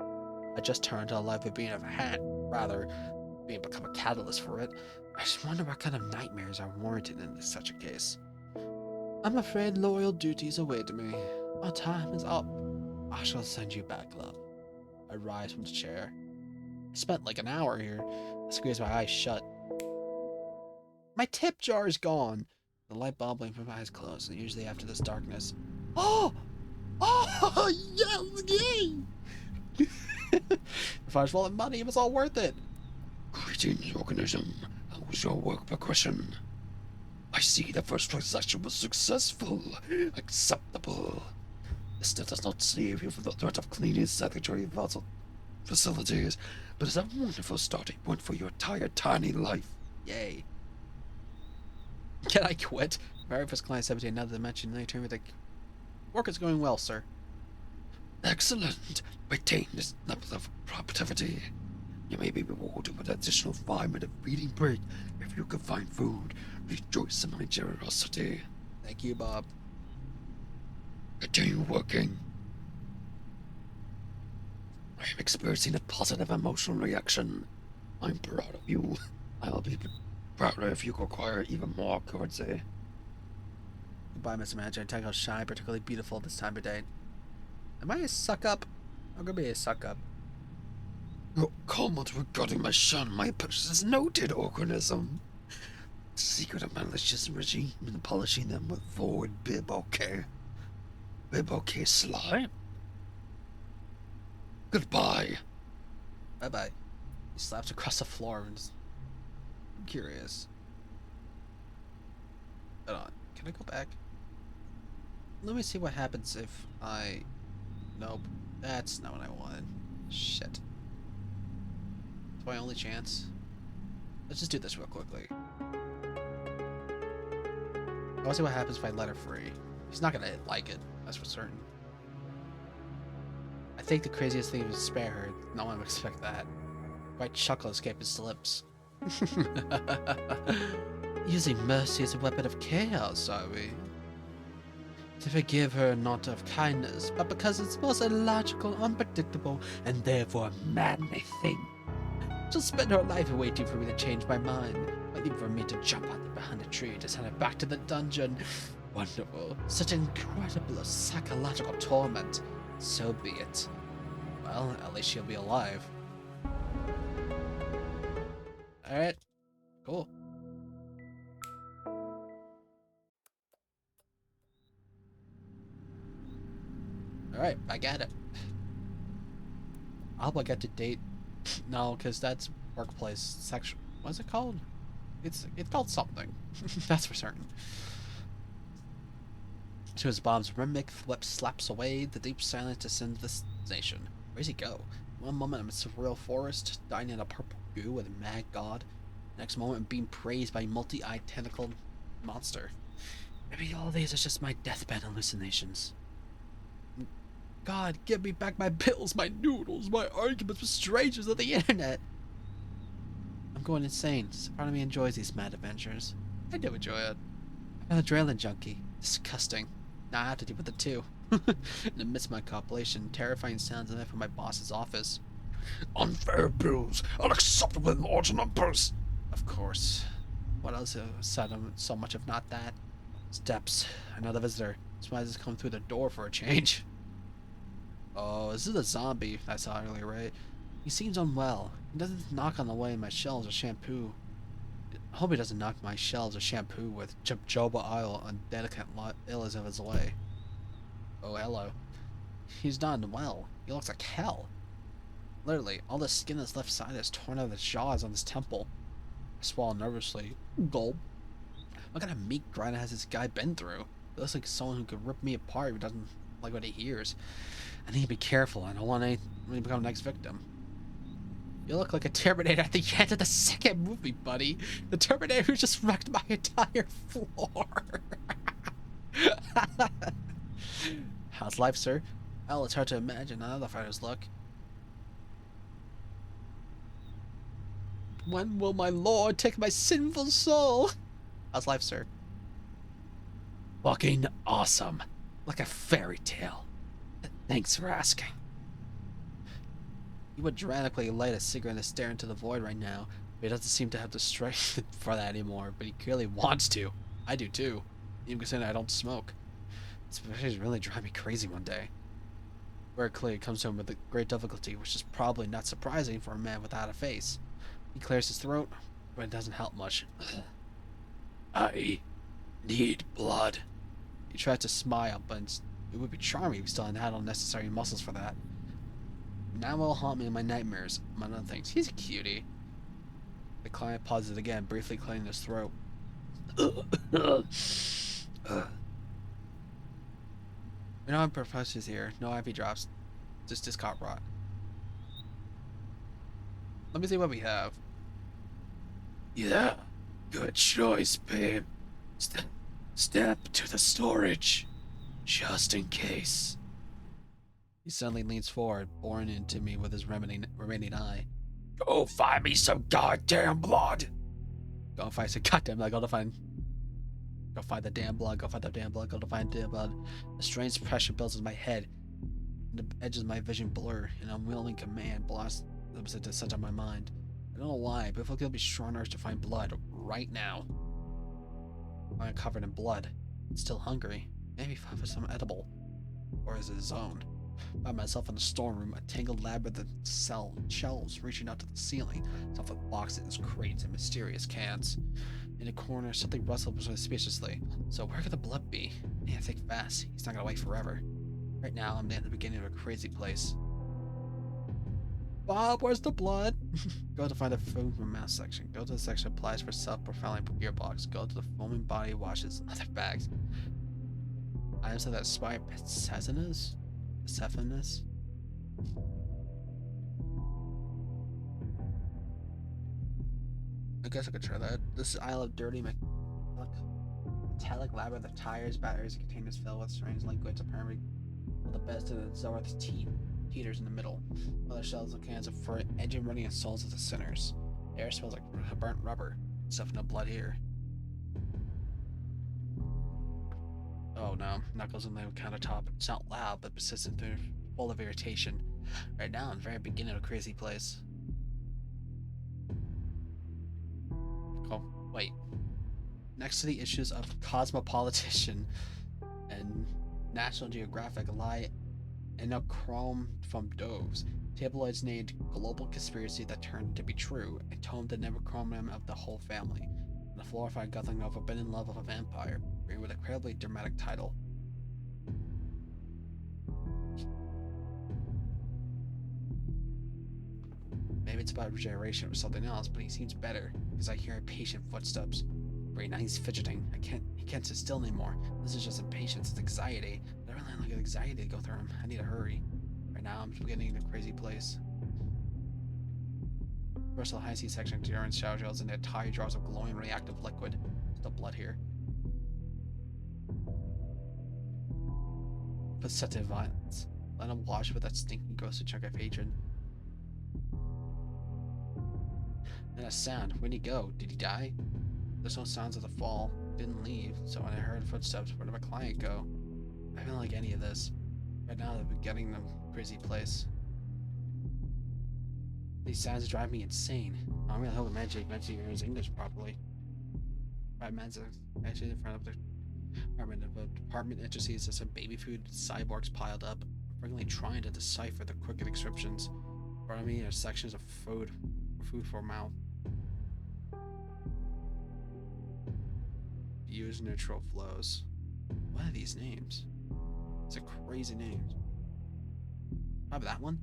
I just turned to a life of being a hat, rather, being become a catalyst for it. I just wonder what kind of nightmares are warranted in such a case. I'm afraid loyal duties await me. Our time is up. I shall send you back, love. I rise from the chair. I spent like an hour here. I squeeze my eyes shut. My tip jar is gone. The light bulb blinks with my eyes closed, and usually after this darkness. Oh! Oh! Yes! Yay! If I was rolling money, it was all worth it. Greetings, organism. How was your work progression? I see the first transaction was successful. Acceptable. This still does not save you from the threat of cleaning sanitary facilities, but it's a wonderful starting point for your entire tiny life. Yay. Can I quit? Very first client 17, another dimension, and they turn me like, work is going well, sir. Excellent. Retain this level of productivity. You may be rewarded with an additional 5-minute feeding break if you can find food. Rejoice in my generosity. Thank you, Bob. Continue working. I am experiencing a positive emotional reaction. I'm proud of you. I'll be prouder if you acquire even more currency. Goodbye, Mr. Manager. I take out shy, particularly beautiful this time of day. Am I a suck up? I'm gonna be a suck up. Your comment regarding my shun, my purchase is noted, organism. The secret of malicious regime and polishing them with forward bib okay. Bib okay slime. Goodbye. Bye bye. He slaps across the floor and just... I'm curious. Hold on. Can I go back? Let me see what happens if I... Nope. That's not what I wanted. Shit. It's my only chance. Let's just do this real quickly. I want to see what happens if I let her free. He's not gonna like it, that's for certain. I think the craziest thing is spare her. No one would expect that. White chuckle escaped his lips. Using mercy as a weapon of chaos, are we? To forgive her not of kindness, but because it's most illogical, unpredictable, and therefore a manly thing. She'll spend her life waiting for me to change my mind, waiting for me to jump out behind a tree to send her back to the dungeon. Wonderful. Such incredible psychological torment. So be it. Well, at least she'll be alive. Alright. Cool. Alright, I got it. I hope I get to date. No, because that's workplace sexual. What's it called? It's called something. That's for certain. To his bomb's rhythmic flip slaps away, the deep silence descends this nation. Where's he go? One moment I'm in a surreal forest, dying in a purple goo with a mad god. Next moment I'm being praised by a multi-eyed tentacled monster. Maybe all these are just my deathbed hallucinations. God, give me back my pills, my noodles, my arguments with strangers on the internet. I'm going insane. So part of me enjoys these mad adventures. I do enjoy it. I'm an adrenaline junkie. Disgusting. Now I have to deal with it too. In the midst of my compilation, terrifying sounds emit from my boss's office. Unfair bills, unacceptable in large numbers. Of course. What else is said so much if not that? Steps. Another visitor. Somebody's just come through the door for a change. Oh, this is the zombie I saw earlier, right? He seems unwell. He doesn't knock on the way my shelves of shampoo. I hope he doesn't knock my shelves of shampoo with jojoba oil on delicate ills of his way. Oh, hello. He's not well. He looks like hell. Literally, all the skin on his left side is torn out of his jaws on his temple. I swallow nervously. Gulp. What kind of meat grinder has this guy been through? He looks like someone who could rip me apart if he doesn't like what he hears. I need to be careful. I don't want to become the next victim. You look like a Terminator at the end of the second movie, buddy. The Terminator who just wrecked my entire floor. How's life, sir? Well, it's hard to imagine another fighter's luck. When will my lord take my sinful soul? How's life, sir? Fucking awesome. Like a fairy tale. Thanks for asking. He would dramatically light a cigarette and stare into the void right now, but he doesn't seem to have the strength for that anymore, but he clearly wants to. I do too. Even considering I don't smoke. This is really drive me crazy one day. Very clearly comes to him with great difficulty, which is probably not surprising for a man without a face. He clears his throat, but it doesn't help much. I need blood. He tries to smile, but it would be charming if he still had all necessary muscles for that. Now will haunt me in my nightmares, among other things. He's a cutie. The client pauses again, briefly clearing his throat. No one professors here. No IV drops. Just discard rot. Let me see what we have. Yeah, good choice, babe. Step to the storage, just in case. He suddenly leans forward, boring into me with his remaining eye. Go find me some goddamn blood. Go find some goddamn blood. Go find the damn blood. Go find the damn blood. Go to find the damn blood. A strange pressure builds in my head. And the edges of my vision blur. An unwilling command blasts into the center of my mind. I don't know why, but I feel like it'll be strong urge to find blood right now. I'm covered in blood. Still hungry. Maybe for some edible. Or is it his own? By myself in the storeroom, a tangled labyrinth of shelves reaching out to the ceiling, stuffed with boxes, crates, and mysterious cans. In a corner, something rustled suspiciously. So where could the blood be? I need to think fast. He's not gonna wait forever. Right now, I'm at the beginning of a crazy place. Bob, where's the blood? Go to find the food from mass section. Go to the section applies for self-propelling gearbox. Go to the foaming body washes, other bags. Items that inspire Persephonus? I guess I could try that. This is aisle of dirty metallic labyrinth of tires, batteries, and containers filled with strange liquids, apparently the best of the Zorth's heaters in the middle. Other shelves of cans of for engine running and souls of the sinners. The air smells like burnt rubber. Stuff no blood here. Oh no, knuckles on the countertop. It's not loud, but persistent through full of irritation. Right now, I'm very beginning of a crazy place. Oh, wait. Next to the issues of Cosmopolitan and National Geographic lie Enochrome from Doves, tabloids named Global Conspiracy That Turned to Be True, and tomed the necronym of the whole family, and the glorified Gothic novel Forbidden Love of a Vampire, with an incredibly dramatic title. Maybe it's about regeneration or something else, but he seems better, because I hear impatient footsteps. Right now he's fidgeting. He can't sit still anymore. This is just impatience, it's anxiety. I don't really like anxiety to go through him. I need to hurry. Right now I'm getting in a crazy place. First, the high C section contains shower gels and tiny drops of glowing reactive liquid. Still blood here. Pathetic violence. Let him wash with that stinking ghostly chunk of hatred. And a sound. Where'd he go? Did he die? There's no sounds of the fall. He didn't leave, so when I heard footsteps, where did my client go? I don't like any of this. Right now, they're getting them crazy place. These sounds drive me insane. I really hope Magic hears English properly. 5 minutes actually in front of the department entrances as some baby food cyborgs piled up, frequently trying to decipher the crooked inscriptions. In front of me are sections of food for mouth. Use neutral flows. What are these names? These are crazy names. Probably that one.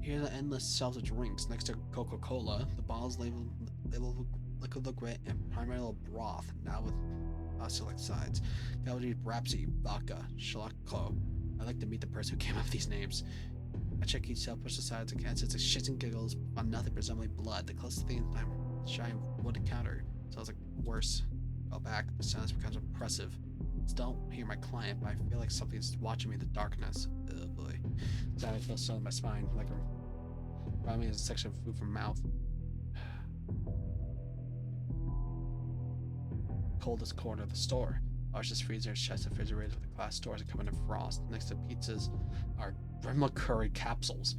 Here's an endless shelves of drinks next to Coca-Cola. The bottles labeled liquid liquid and primary broth, now with select sides. Galaji, Brapsy, Vodka, Shalako. I'd like to meet the person who came up with these names. I check each shelf, push the sides against it, shits and giggles, found nothing resembling blood. The closest thing I'm giant wooden counter sounds like worse. Go back, the silence becomes oppressive. Still don't hear my client, but I feel like something's watching me in the darkness. Oh boy. I feel so in my spine, like around me is a section of food from mouth. Coldest corner of the store. Largest freezer, chest refrigerator with the glass doors that come in frost. Next to pizzas are Brimla curry capsules.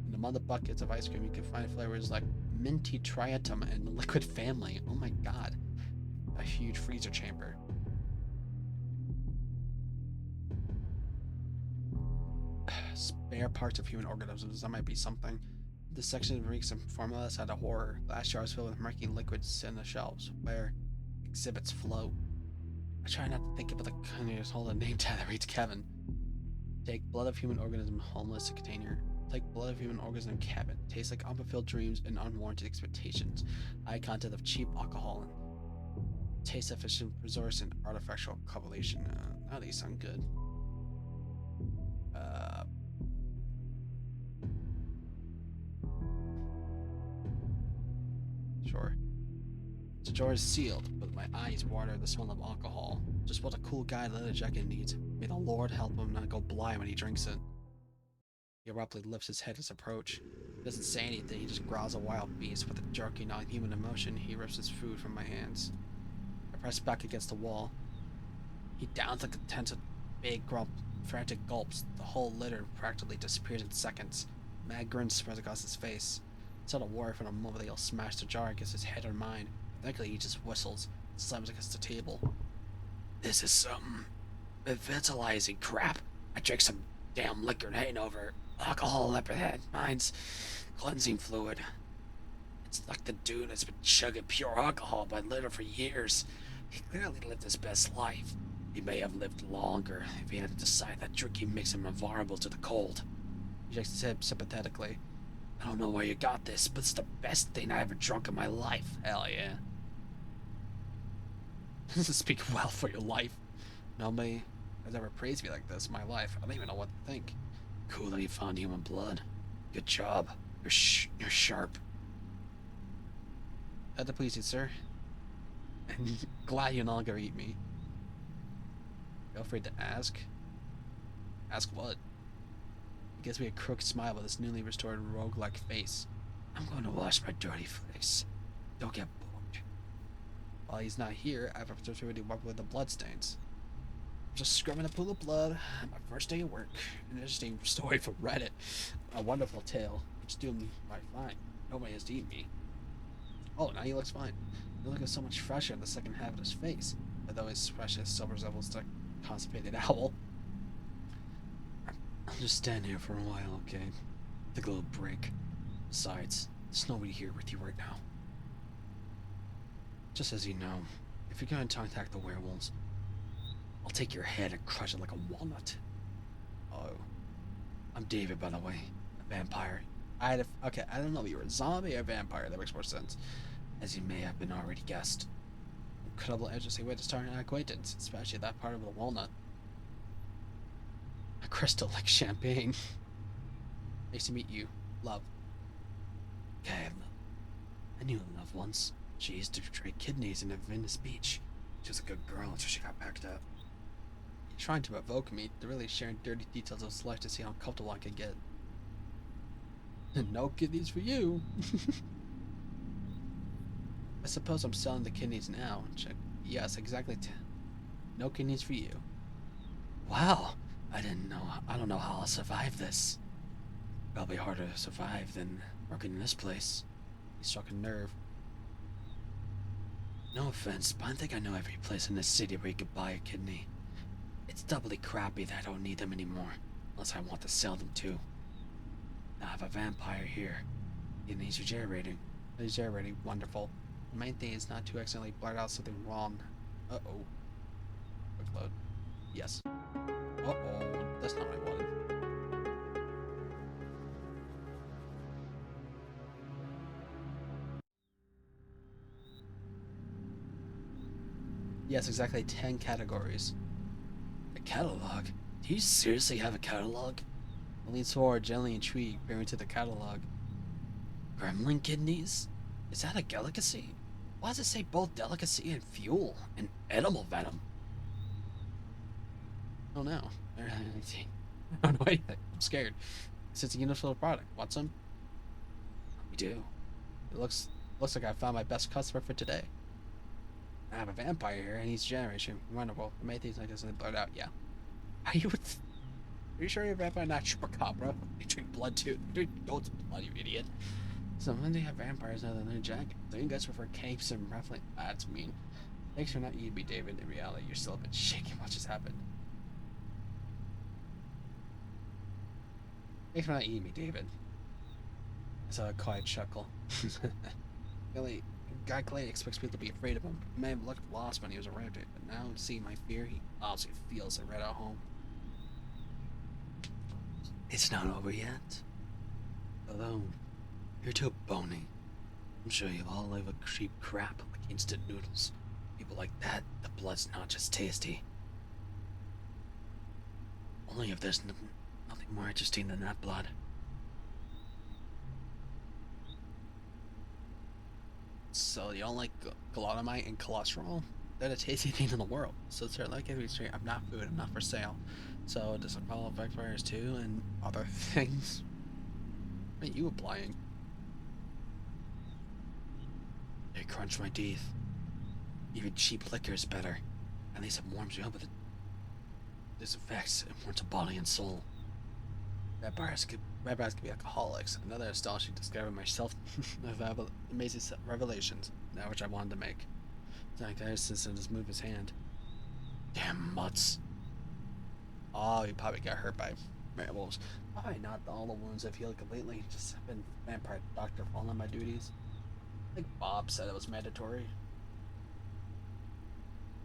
And among the buckets of ice cream, you can find flavors like minty triatum and liquid family. Oh my god. A huge freezer chamber. Spare parts of human organisms. That might be something. This section reeks of formulas had a horror. Glass jars filled with murky liquids in the shelves, where exhibits float. I try not to think about the containers hold a name tag that reads Kevin. Take blood of human organism, homeless container. Take blood of human organism, cabin. Tastes like unfulfilled dreams and unwarranted expectations. High content of cheap alcohol and taste efficient resource and artificial carbonation. Now these sound good. Sure. The door is sealed, but my eyes water at the smell of alcohol. Just what a cool guy in a leather jacket needs. May the Lord help him not go blind when he drinks it. He abruptly lifts his head at his approach. He doesn't say anything, he just growls a wild beast. With a jerky, non-human emotion, he rips his food from my hands. I press back against the wall. He downs like a tense, big grump, frantic gulps. The whole litter practically disappears in seconds. Mad grin spreads across his face. It's not a worry for a moment that he'll smash the jar against his head or mine. Thankfully, he just whistles, slams against the table. This is some revitalizing crap. I drank some damn liquor and ain't over alcohol leopard. Mine's cleansing fluid. It's like the dude that's been chugging pure alcohol by litter for years. He clearly lived his best life. He may have lived longer if he had to decide that drinking makes him invulnerable to the cold. He shakes his head sympathetically. I don't know where you got this, but it's the best thing I ever drunk in my life. Hell yeah. This is speak well for your life. Nobody has ever praised me like this in my life. I don't even know what to think. Cool that you found human blood. Good job. You're sharp. At the please you, sir. And glad you no longer eat me. Feel free to ask. Ask what? He gives me a crooked smile with his newly restored rogue-like face. I'm going to wash my dirty face. Don't get bored. While he's not here, I have opportunity to work with the bloodstains. I'm just scrubbing a pool of blood on my first day of work. An interesting story from Reddit. A wonderful tale, which doomed my fine. Nobody has to eat me. Oh, now he looks fine. He looks so much fresher in the second half of his face, although his freshness still resembles the constipated owl. I'll just stand here for a while, okay? Take a little break. Besides, there's nobody here with you right now. Just as you know, if you're going to contact the werewolves, I'll take your head and crush it like a walnut. Oh. I'm David, by the way. A vampire. Okay, I don't know if you were a zombie or a vampire. That makes more sense. As you may have been already guessed. Incredible, interesting way to start an acquaintance, especially that part of the walnut. A crystal like champagne. Nice to meet you. Love. Okay, I knew Love once. She used to trade kidneys in Venice Beach. She was a good girl until she got packed up. You're trying to provoke me to really sharing dirty details of his life to see how comfortable I can get. No kidneys for you. I suppose I'm selling the kidneys now. Check. Yes, exactly. No kidneys for you. Wow. I don't know how I'll survive this. Probably harder to survive than working in this place. He struck a nerve. No offense, but I think I know every place in this city where you could buy a kidney. It's doubly crappy that I don't need them anymore, unless I want to sell them too. Now I have a vampire here. He needs regenerating. Regenerating, wonderful. The main thing is not to accidentally blurt out something wrong. Uh-oh. Quick load. Yes. Uh-oh. That's not what I wanted. Yes, exactly 10 categories. A catalog? Do you seriously have a catalog? I lean forward, gently intrigued, peering into the catalog. Gremlin kidneys? Is that a delicacy? Why does it say both delicacy and fuel and edible venom? I don't know. I don't know anything. I'm scared. It's a universal product. Want some? We do. It looks like I found my best customer for today. I have a vampire here and he's generation. Wonderful. The main things like this and blurt out, yeah. Are you sure you're a vampire, not chupacabra? They drink blood too. They drink goat's blood, you idiot. So when they have vampires other than jacket, don't you guys prefer capes and ruffling? That's mean. Thanks for not eating me, David. In reality, you're still a bit shaky. What just happened? Thanks for not eating me, David. I saw a quiet chuckle. Really, guy Clay expects people to be afraid of him. He may have looked lost when he was around it, but now seeing my fear, he obviously feels it right at home. It's not over yet. Although, you're too bony. I'm sure you all live a cheap crap like instant noodles. People like that, the blood's not just tasty. Only if there's nothing more interesting than that blood. So you don't like glutamate and cholesterol? They're the tastiest things in the world. So it's like if we straight, I'm not food, I'm not for sale. So does it follow vampires too and other things? What are you applying? They crunch my teeth. Even cheap liquor is better. At least it warms you up with it. Disinfects and warms the body and soul. Vampires could be alcoholics. Another astonishing discovery myself of amazing revelations. Now which I wanted to make. Like there's since just move his hand. Damn mutts. Oh, he probably got hurt by werewolves. Probably not all the wounds have healed completely. Just have been vampire doctor following my duties. I think Bob said it was mandatory.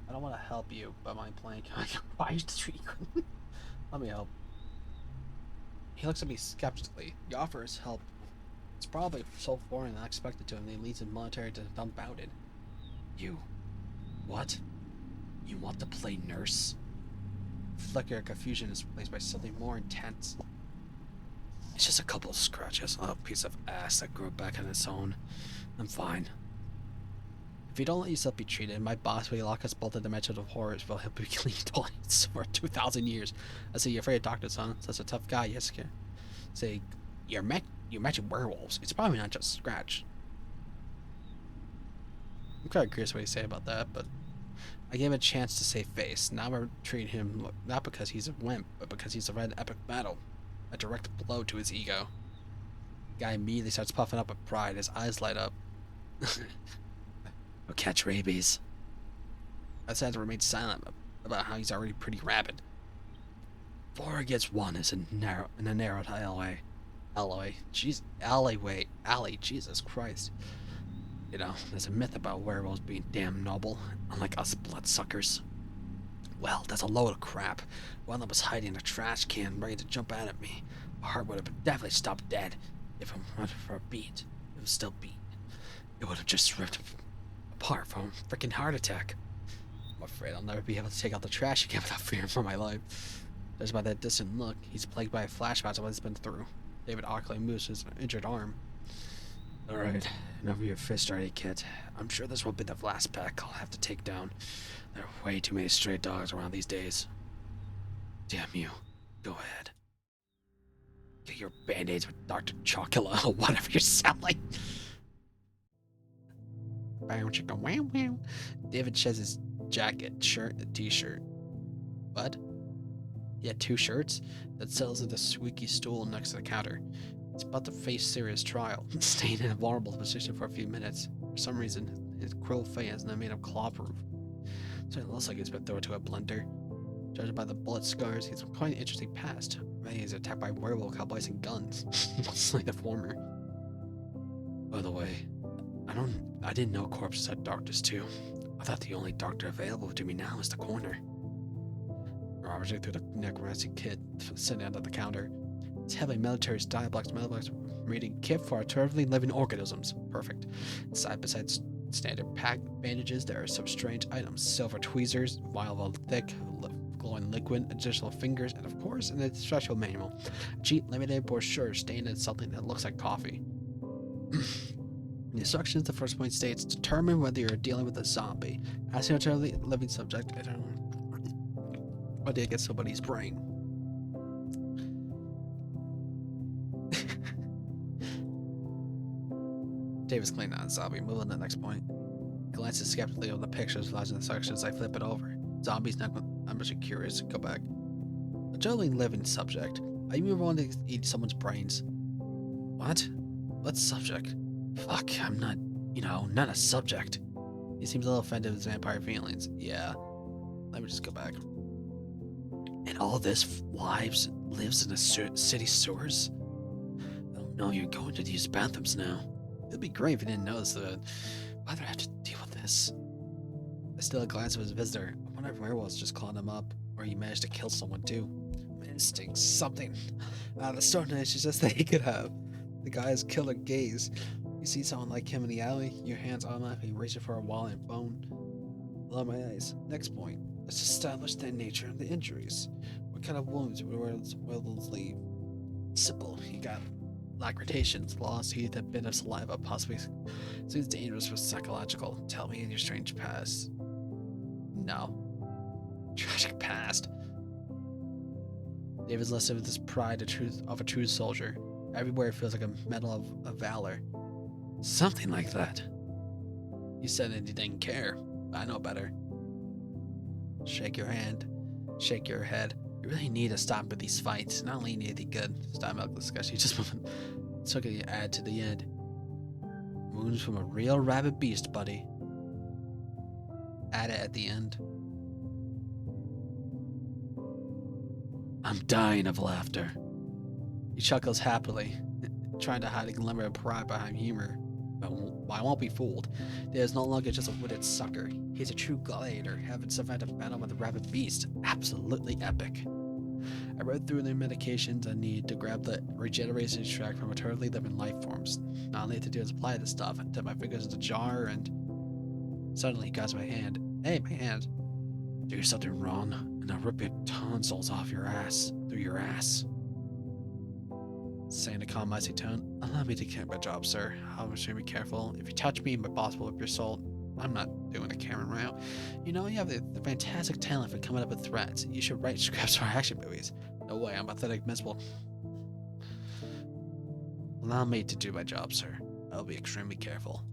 I don't want to help you, but my plan why you treat Let me help. He looks at me skeptically. He offers help. It's probably so foreign and unexpected to him that he leads the military to dumbfounded. You. What? You want to play nurse? Flicker of confusion is replaced by something more intense. It's just a couple of scratches on a piece of ass that grew back on its own. I'm fine. If you don't let yourself be treated, my boss will lock us both in dimensional horrors while he'll be clean toilets for 2,000 years. I say, you're afraid of doctors, huh? Such a tough guy, Jessica. Say, you mentioned werewolves. It's probably not just scratch. I'm kind of curious what you say about that, but I gave him a chance to save face. Now we're treating him not because he's a wimp, but because he's a red epic battle. A direct blow to his ego. The guy immediately starts puffing up with pride. His eyes light up. Or catch rabies. I decided to remain silent about how he's already pretty rabid. 4 against 1 is in a narrowed alleyway. Alley, Jesus Christ. You know, there's a myth about werewolves being damn noble, unlike us bloodsuckers. Well, that's a load of crap. One of them was hiding in a trash can, ready to jump out at me. My heart would have definitely stopped dead if it went for a beat. It was still beating. It would have just ripped apart from a freaking heart attack. I'm afraid I'll never be able to take out the trash again without fearing for my life. Judged by that distant look, he's plagued by flashbacks of what he's been through. David awkwardly moves his injured arm. Alright, enough of your fist already, kid. I'm sure this will be the last pack I'll have to take down. There are way too many stray dogs around these days. Damn you. Go ahead. Get your band-aids with Dr. Chocula or whatever you're selling. Bow chicka wow wow. David sheds his jacket, shirt, and t-shirt. What? He had 2 shirts? That settles at the squeaky stool next to the counter. He's about to face serious trial, staying in a vulnerable position for a few minutes. For some reason, His cruel fate is not made of claw-proof. Certainly looks like he's been thrown into a blender. Judging by the bullet scars, he's quite an interesting past. Maybe he's attacked by werewolf cowboys and guns. Mostly the former. By the way, I didn't know corpses had doctors too. I thought the only doctor available to me now is the coroner. Robert through the necromancy kit sitting under the counter. It's heavily military style blocks reading kit for alternatively living organisms. Perfect. Side beside standard pack bandages, there are some strange items. Silver tweezers, vial of thick, glowing liquid, additional fingers, and of course, an instructional manual. A cheap limited brochure stained in something that looks like coffee. The instructions, the first point states, determine whether you're dealing with a zombie. Ask an alternatively living subject, I don't know, what did get somebody's brain? Davis cleaned on zombie. Move on to the next point. Glances skeptically over the pictures, larger sections. I flip it over. Zombies not. I'm just curious. Go back. A totally living subject. Are you willing to eat someone's brains? What? What subject? Fuck, I'm not, not a subject. He seems a little offended with his vampire feelings. Yeah. Let me just go back. And all this lives in the city sewers? Oh no, you're going to use bathrooms now. It'd be great if you didn't notice that. Why do I have to deal with this? I steal a glance of his visitor. I wonder if werewolves just clawed him up, or he managed to kill someone too. My instincts, something. The stubbornness she just that he could have. The guy's killer gaze. You see someone like him in the alley, your hands automatically reaching for a wallet and phone. Below my eyes. Next point. Let's establish the nature of the injuries. What kind of wounds would werewolves leave? Simple. He got lacerations, lost teeth, a bit of saliva, possibly. Seems dangerous for psychological. Tell me your strange past. No. Tragic past. David's listed with this pride of a true soldier. Everywhere it feels like a medal of valor. Something like that. You said that you didn't care. I know better. Shake your hand. Shake your head. You really need to stop with these fights. Not only need anything good. Stop about discussion. You just took it add to the end. Wounds from a real rabid beast, buddy. Add it at the end. I'm dying of laughter. He chuckles happily, trying to hide a glimmer of pride behind humor. But I won't be fooled. Dave is no longer just a witted sucker. He's a true gladiator, having survived a battle with a rabid beast. Absolutely epic. I read through the medications I need to grab the regeneration extract from eternally living life forms. All I need to do is apply this stuff, dip my fingers in the jar, and suddenly he grabs my hand. Hey, my hand. Do something wrong, and I'll rip your tonsils off your ass, through your ass. Saying a calm, icy tone, allow me to carry my job, sir. I'll be careful. If you touch me, my boss will whip your soul. I'm not doing a Karen route. You know, you have the fantastic talent for coming up with threats. You should write scripts for action movies. No way, I'm pathetic, miserable. Allow me to do my job, sir. I'll be extremely careful.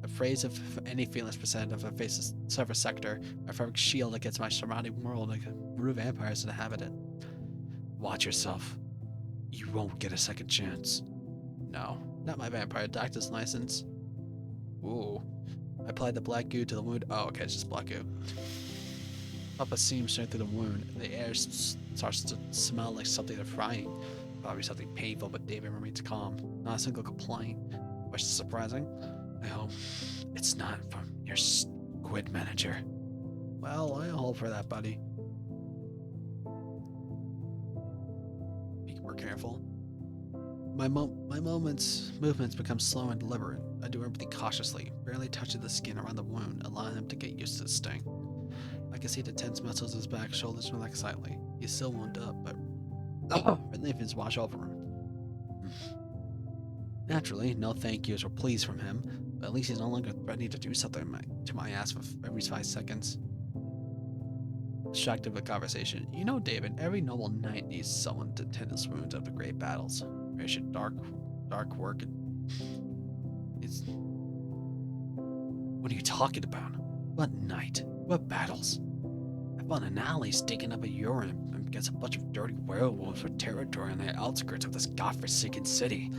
A phrase of any feelings percent of a face's surface sector, a perfect shield against my surrounding world like a brood of vampires inhabit it. Watch yourself. You won't get a second chance. No, not my vampire doctor's license. Ooh. I applied the black goo to the wound. Oh, okay, it's just black goo. Up a seam straight through the wound. The air starts to smell like something they're frying. Probably something painful, but David remains calm. Not a single complaint. Which is surprising. I hope it's not from your squid manager. Well, I'll hold for that, buddy. Be more careful. My movements become slow and deliberate. I do everything cautiously, barely touching the skin around the wound, allowing him to get used to the sting. I can see the tense muscles of his back, shoulders relax slightly. He's still wound up, but relief is wash over him. Naturally, no thank yous or pleas from him, but at least he's no longer threatening to do something to my ass for every 5 seconds. Distracted with conversation. You know, David, every noble knight needs someone to tend his wounds after great battles. Mission dark work. It's. What are you talking about? What knight? What battles? I found an alley stinking up a urine and against a bunch of dirty werewolves with territory on the outskirts of this godforsaken city.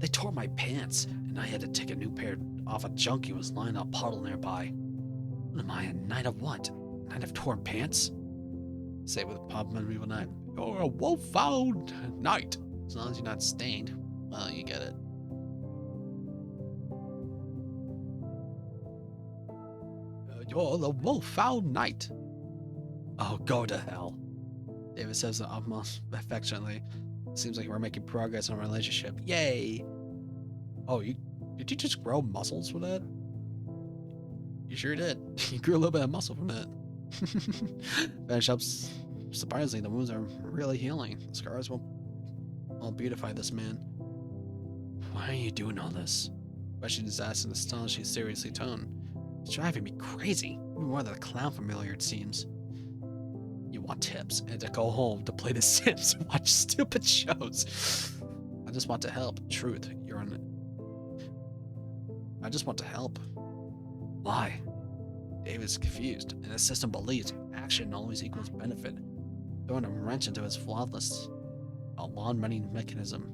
They tore my pants, and I had to take a new pair off a junkie who was lying in a puddle nearby. What am I, a knight of what? A knight of torn pants? Say it with a pop on evil knight. You're a wolf-found knight. As long as you're not stained, well, you get it. You're the wolf-found knight. Oh, go to hell. David says it almost affectionately. Seems like we're making progress in our relationship. Yay! Oh, did you just grow muscles for that? You sure did. You grew a little bit of muscle from that. Finish up. Surprisingly, the wounds are really healing. The scars will beautify this man. Why are you doing all this? Question is asked in an astonishingly seriously tone. It's driving me crazy. Even more than a clown familiar, it seems. You want tips and to go home to play The Sims and watch stupid shows. I just want to help. Truth, you're on it. I just want to help. Why? David's confused, and the system believes action always equals benefit, throwing a wrench into his flawless lawn-running mechanism.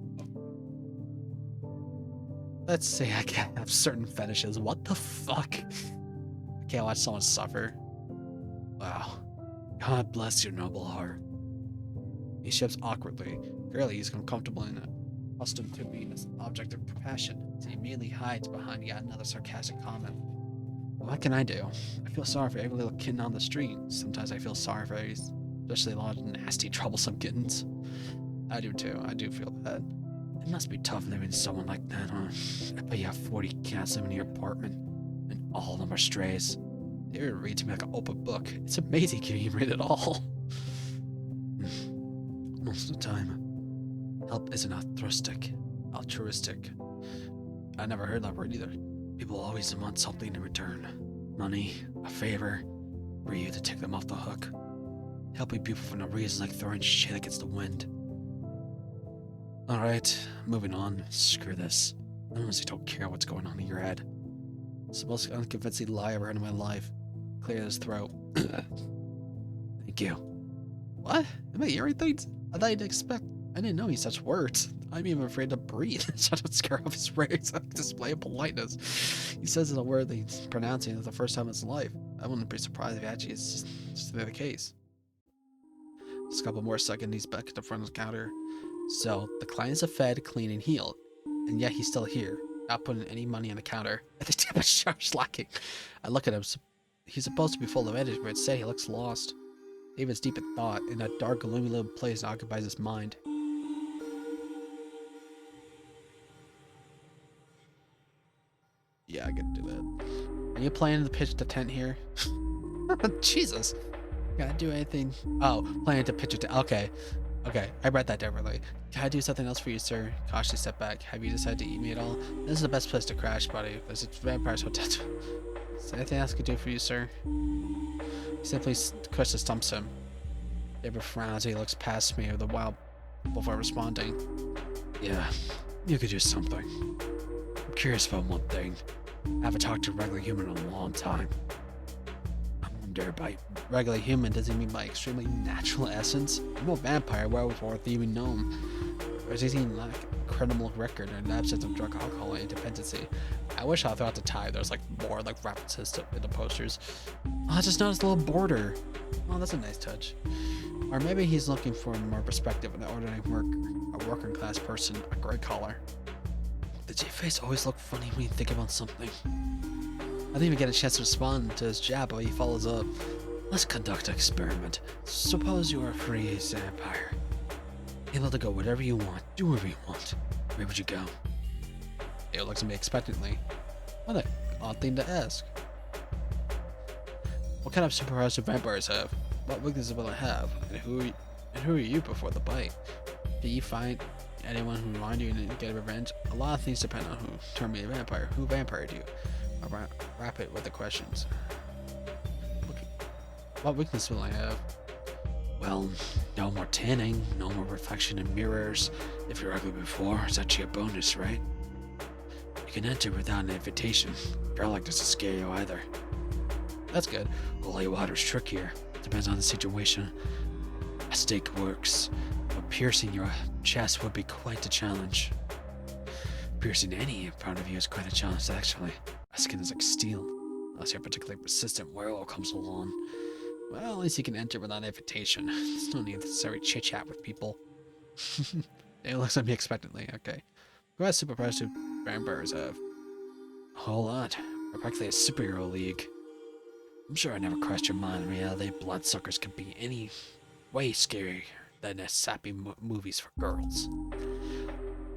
Let's say I can't have certain fetishes. What the fuck? I can't watch someone suffer. Wow. God bless your noble heart. He shifts awkwardly. Clearly, he's uncomfortable and accustomed to being an object of compassion, so he immediately hides behind yet another sarcastic comment. What can I do? I feel sorry for every little kitten on the street. Sometimes I feel sorry for especially a lot of nasty, troublesome kittens. I do too. I do feel bad. It must be tough living with someone like that, huh? I bet you have 40 cats living in your apartment, and all of them are strays. They would read to me like an open book. It's amazing you can read it all. Most of the time, help isn't altruistic. I never heard that word either. People always want something in return. Money, a favor, for you to take them off the hook. Helping people for no reason, like throwing shit against the wind. Alright, moving on. Screw this. I honestly don't care what's going on in your head. It's the most unconvincing lie I've ever heard in my life. Clear his throat. Thank you. What? Am I hearing things? I thought you'd expect. I didn't know he such words. I'm even afraid to breathe. So I don't scare off his rays. Display of politeness. He says it's a word that he's pronouncing for the first time in his life. I wouldn't be surprised if actually it's just the case. Just a couple more seconds, he's back at the front of the counter. So, the clients are fed, clean, and healed. And yet he's still here, not putting any money on the counter. And the tip is sharp slacking. I look at him. He's supposed to be full of energy, but instead he looks lost. David's deep in thought, and that dark, gloomy little place occupies his mind. Yeah, I can do that. Are you planning to pitch the tent here? Jesus. Can I do anything? Oh, planning to pitch a tent. Okay. Okay, I read that differently. Can I do something else for you, sir? Cautiously step back. Have you decided to eat me at all? This is the best place to crash, buddy. There's a vampire's hotel. Is there anything else I could do for you, sir? He simply Krista stumps him. David frowns as he looks past me with a while before responding. Yeah, you could do something. I'm curious about one thing. I haven't talked to a regular human in a long time. I wonder by regular human, does he mean by extremely natural essence? I'm no vampire, werewolf, or thieving gnome. Or is he like a credible record in the absence of drug, alcohol, and dependency? I wish all throughout the time there was like more like references to in the posters. Oh, I just noticed a little border. Oh, that's a nice touch. Or maybe he's looking for more perspective in the ordinary a working class person, a gray collar. Did your face always look funny when you think about something? I didn't even get a chance to respond to his jab, but he follows up. Let's conduct an experiment. Suppose you are a free vampire. Able to go whatever you want, do whatever you want. Where would you go? He looks at me expectantly. What an odd thing to ask. What kind of superpowers do vampires have? What weaknesses will I have? And who are you before the bite? Do you find anyone who wronged you and get revenge? A lot of things depend on who turned me a vampire. Who vampired you? I'll wrap it with the questions. What weakness will I have? Well, no more tanning, no more reflection in mirrors. If you're ugly before, it's actually a bonus, right? You can enter without an invitation. Garlic doesn't scare you either. That's good. Holy water's trickier. Depends on the situation. A steak works, but piercing your chest would be quite a challenge. Piercing any part of you is quite a challenge, actually. My skin is like steel, unless you're a particularly persistent werewolf comes along. Well, at least you can enter without invitation. There's no necessary chit-chat with people. It looks at me expectantly. Okay. Who has superpowers do vampires have? A whole lot. We're practically a superhero league. I'm sure I never crossed your mind in reality. Bloodsuckers could be any way scarier than the sappy movies for girls.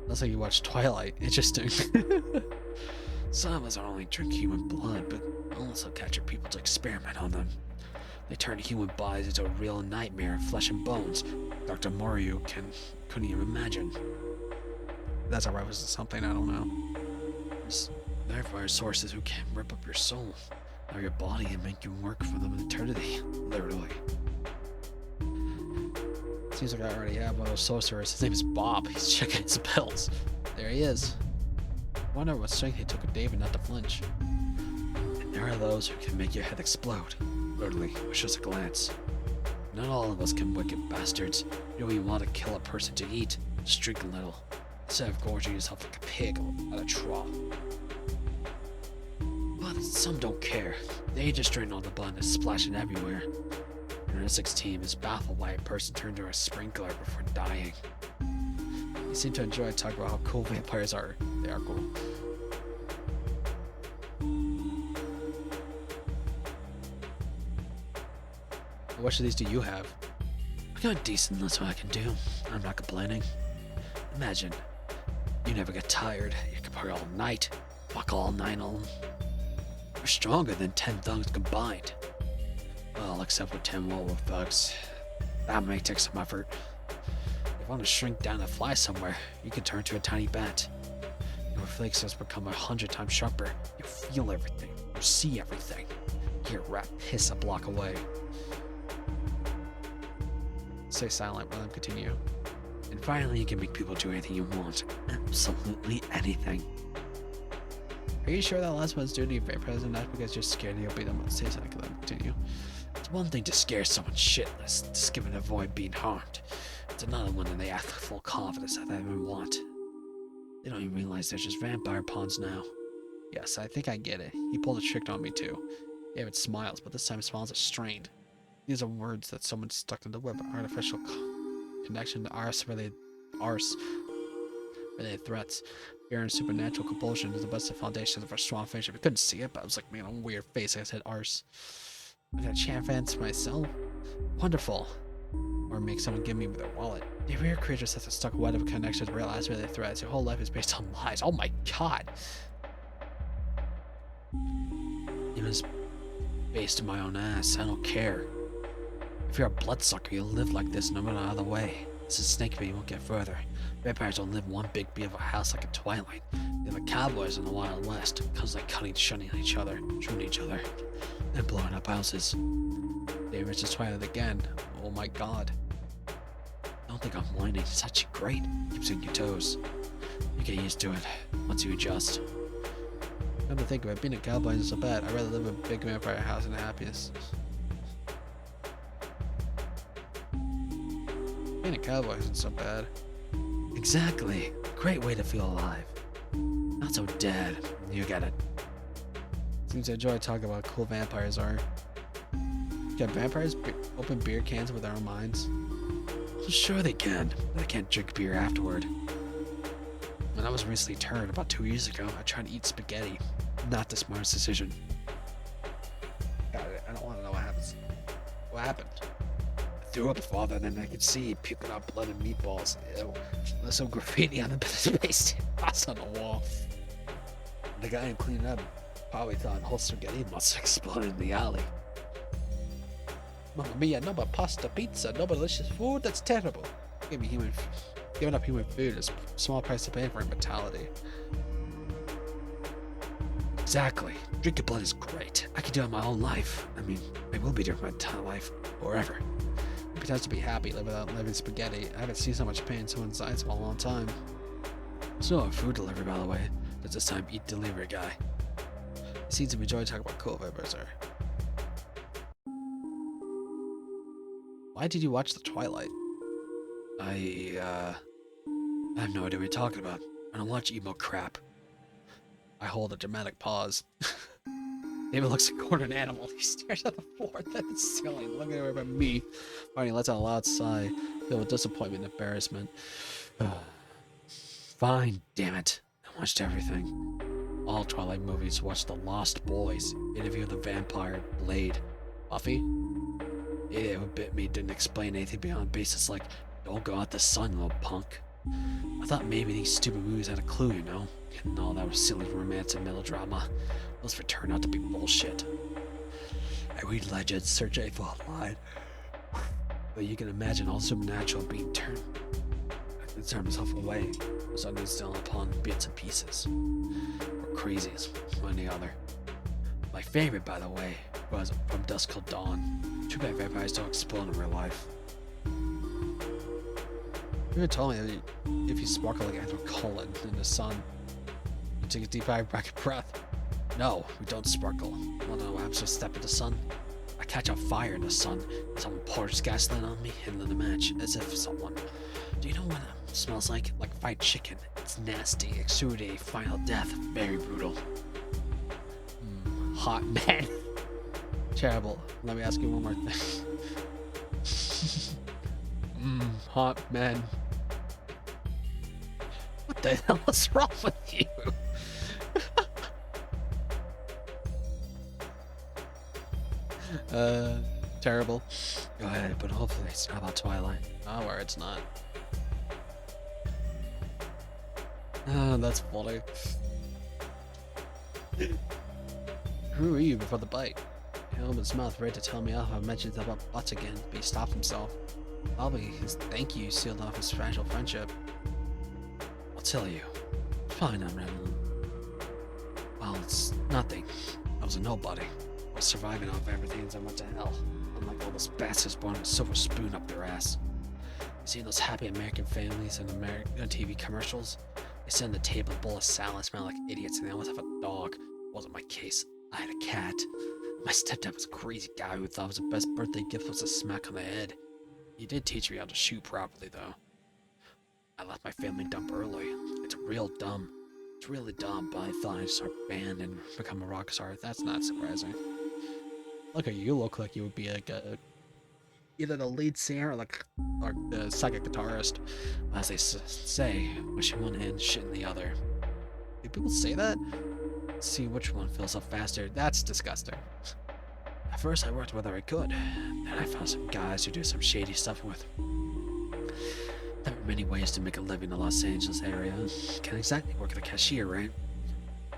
That's like you watch Twilight. Interesting. Some of us only drink human blood, but also capture people to experiment on them. They turn human bodies into a real nightmare of flesh and bones. Dr. Morio couldn't even imagine. That's a reference to something, I don't know. There's vampire sources who can rip up your soul out of your body and make you work for them in eternity. Literally. Seems like I already have one of those sorcerers. His name is Bob. He's checking his bills. There he is. I wonder what strength it took of David not to flinch. And there are those who can make your head explode. Literally, with just a glance. Not all of us can wicked bastards. You know you want to kill a person to eat, just drink a little. Instead of gorging yourself like a pig at a trough. But some don't care. They just drain all the blood and splash it everywhere. Our Essex team is baffled why a person turned to a sprinkler before dying. You seem to enjoy talking about how cool vampires are. They are cool. Which of these do you have? I got decent, that's what I can do. I'm not complaining. Imagine, you never get tired. You can party all night, fuck all night long. You're stronger than 10 thugs combined. Well, except for 10 werewolf thugs. That may take some effort. If you want to shrink down and fly somewhere, you can turn to a tiny bat. Your reflexes become 100 times sharper. You feel everything. You see everything. You hear a rat piss a block away. Stay silent, let them continue. And finally, you can make people do anything you want. Absolutely anything. Are you sure that last one's doing you vampires and not because you're scared you'll be the one to say something? Let them continue. It's one thing to scare someone shitless, to skip and avoid being harmed. It's another one when they act with full confidence that they even want. They don't even realize they're just vampire pawns now. Yes, I think I get it. He pulled a trick on me too. David smiles, but this time smiles are strained. These are words that someone stuck in the web. Artificial connection to arse-related threats. Fear and supernatural compulsion is the best of foundations of our strong friendship. I couldn't see it, but I was like, man, a weird face. I said arse. I got a chant fans myself. Wonderful. Or make someone give me their wallet. The weird creature sets a stuck web of connections, real isolated threads. Your whole life is based on lies. Oh my god. It was based on my own ass. I don't care. If you're a bloodsucker, you'll live like this no matter the way. This is snake bait, you won't get further. Vampires don't live one big bit of a house like a Twilight. They're like cowboys in the Wild West, constantly cutting, shunning each other, shooting each other, and blowing up houses. They reach Twilight again. Oh my god. I don't think I'm whining. It's actually great. Keeps you on your toes. You get used to it once you adjust. Come to think of it, being a cowboy isn't so bad. I'd rather live in a big vampire house than the happiest. Being a cowboy isn't so bad. Exactly. Great way to feel alive. Not so dead. You get it. Seems to enjoy talking about how cool vampires are. Can vampires open beer cans with their own minds? Well, sure they can, but they can't drink beer afterward. When I was recently turned about 2 years ago, I tried to eat spaghetti. Not the smartest decision. Got it. I don't want to know what happens. What happened? Threw up farther than I could see, puking out blood and meatballs. Ew. There's some graffiti on the space on the wall. The guy who cleaned it up probably thought whole spaghetti must have exploded in the alley. Mamma mia, no but pasta, pizza, no but delicious food, that's terrible. Giving up human food is a small price to pay for immortality. Exactly. Drinking blood is great. I can do it my whole life. I mean, I will be doing my entire life. Forever. It pretends to be happy without living spaghetti. I haven't seen so much pain in someone's eyes in a long time. So, a food delivery, by the way. That's this time Eat Delivery guy. He seems to enjoy talking about cool vampires are. Why did you watch The Twilight? I have no idea what you're talking about. I don't watch emo crap. I hold a dramatic pause. David looks like a cornered animal. He stares at the floor, then the ceiling, looking over at me. Finally lets out a loud sigh, filled with disappointment and embarrassment. Fine, damn it. I watched everything. All Twilight movies, watched The Lost Boys, Interview with the Vampire, Blade. Buffy? Yeah, who bit me didn't explain anything beyond basics like, don't go out the sun, little punk. I thought maybe these stupid movies had a clue, you know? And all that was silly romance and melodrama. Those for turned out to be bullshit. I read legends, search info online. But you can imagine all supernatural being turned. I can turn myself away. Suddenly still upon bits and pieces. Or crazies, one or the other. My favorite, by the way, was From Dusk Till Dawn. Too bad vampires don't explode in real life. You ever told me that if you sparkle like Andrew Cullen in the sun, you take a deep bracket breath? No, we don't sparkle. Wanna know what happens when I step in the sun? I catch on fire in the sun. Someone pours gasoline on me and lit a match, as if someone... Do you know what it smells like? Like fried chicken. It's nasty, exudate, final death, very brutal. Hot man. Terrible. Let me ask you one more thing. Hot man. What the hell is wrong with you? Terrible. Go ahead, but hopefully it's not about Twilight. Oh, where it's not. Ah, that's funny. Who are you before the bite? He opened his mouth, ready to tell me off. I mentioned about butts again, but he stopped himself. Probably his thank you sealed off his fragile friendship. I'll tell you. Fine, I'm Reverend. Well, it's nothing. I was a nobody. I was surviving off everything as I went to hell. Unlike all those bastards born with a silver spoon up their ass. You see those happy American families in American TV commercials? They sit on the table, a bowl of salad, smell like idiots, and they almost have a dog. It wasn't my case. I had a cat. My stepdad was a crazy guy who thought his best birthday gift was a smack on the head. He did teach me how to shoot properly, though. I left my family dump early. It's real dumb. It's really dumb, but I thought I'd start a band and become a rock star. That's not surprising. Look at you, look like you would be like either the lead singer or the second guitarist. As they say, wishing one end, shit in the other. Do people say that? See which one fills up faster. That's disgusting. At first I worked whether I could. Then I found some guys who do some shady stuff with. There are many ways to make a living in the Los Angeles area. Can't exactly work at a cashier, right?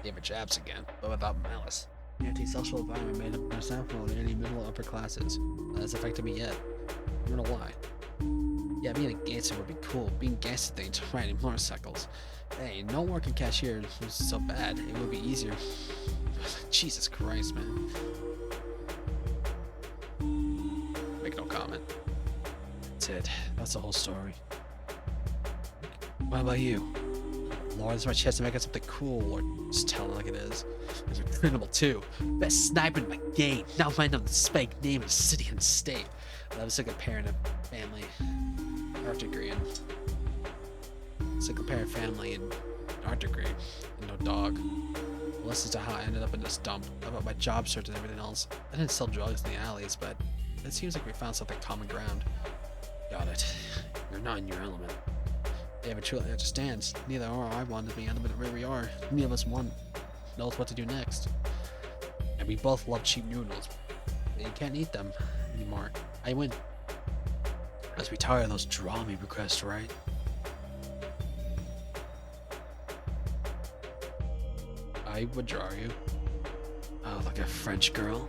David Jabs again, but without malice. The antisocial environment made him resentful of any middle or upper classes. That has affected me yet. I don't know why. Yeah, being a gangster would be cool. Being gangster things, riding motorcycles. Hey, no working cashier was so bad. It would be easier. Jesus Christ, man. Make no comment. That's it. That's the whole story. What about you? Lord, this is my chance to make it something cool, or just tell it like it is. It's incredible too. Best sniper in my game. Now find out the spank name of the city and state. I was a single parent and family. Art degree and single parent family and art degree and no dog. Well, this is how I ended up in this dump. About my job search and everything else. I didn't sell drugs in the alleys, but it seems like we found something common ground. Got it. You're not in your element. David truly understands. Neither or I want to be under where we are. Neither of us knows what to do next. And we both love cheap noodles. And you can't eat them anymore. I win. As we tire of those draw me requests, right? I would draw you. Oh, like a French girl?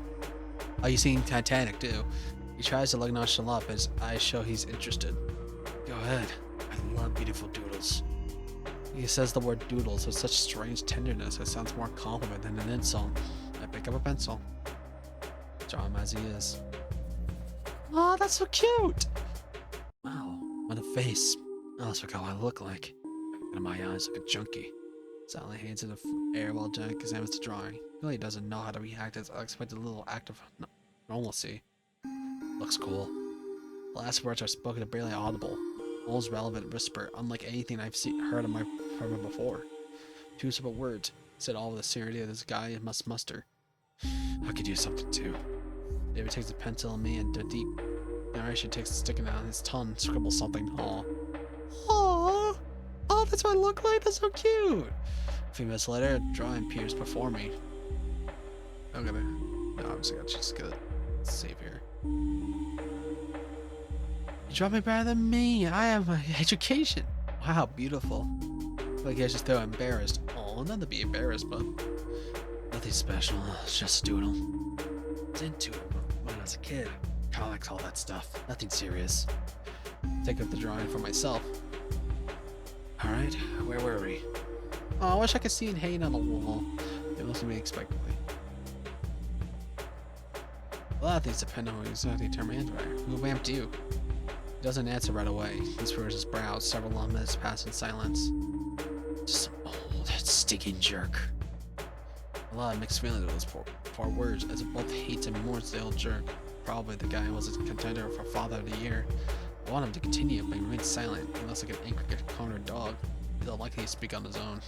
Oh, you seen Titanic too? He tries to look nonchalant, but his eyes show he's interested. Go ahead. I love beautiful doodles. He says the word doodles with such strange tenderness it sounds more compliment than an insult. I pick up a pencil. Draw him as he is. Oh, that's so cute! Wow, what a face. I almost forgot what I look like. And my eyes like a junkie. Sally hands in the air while Jack examines the drawing. He really doesn't know how to react as unexpected little act of normalcy. Looks cool. The last words are spoken barely audible, almost relevant whisper, unlike anything I've heard from him before. Two simple words, said all with the sincerity this guy must muster. I could use something too. David takes a pencil and me and a deep narration takes a sticking out his tongue, scribbles something. Aw. Aww. Oh, that's what I look like? That's so cute. A few minutes later, a drawing appears before me. I'm gonna. No, I'm just gonna save here. You draw me better than me. I have my education. Wow, beautiful. I guess just so embarrassed. Oh, not to be embarrassed, but nothing special. It's just a doodle. I was into it when I was a kid. Comics, all that stuff. Nothing serious. Take up the drawing for myself. Alright, where were we? Oh, I wish I could see it hanging on the wall. It must be expectantly. A lot of things depend on who exactly turn into. Who vamped you? He doesn't answer right away. He furrows his brows. Several long minutes pass in silence. Just some old, stinking jerk. A lot of mixed feelings with those four words, as it both hates and mourns the old jerk. Probably the guy who was a contender for Father of the Year. I want him to continue, but he remains silent. He looks like an angry, cornered dog. He's unlikely to speak on his own.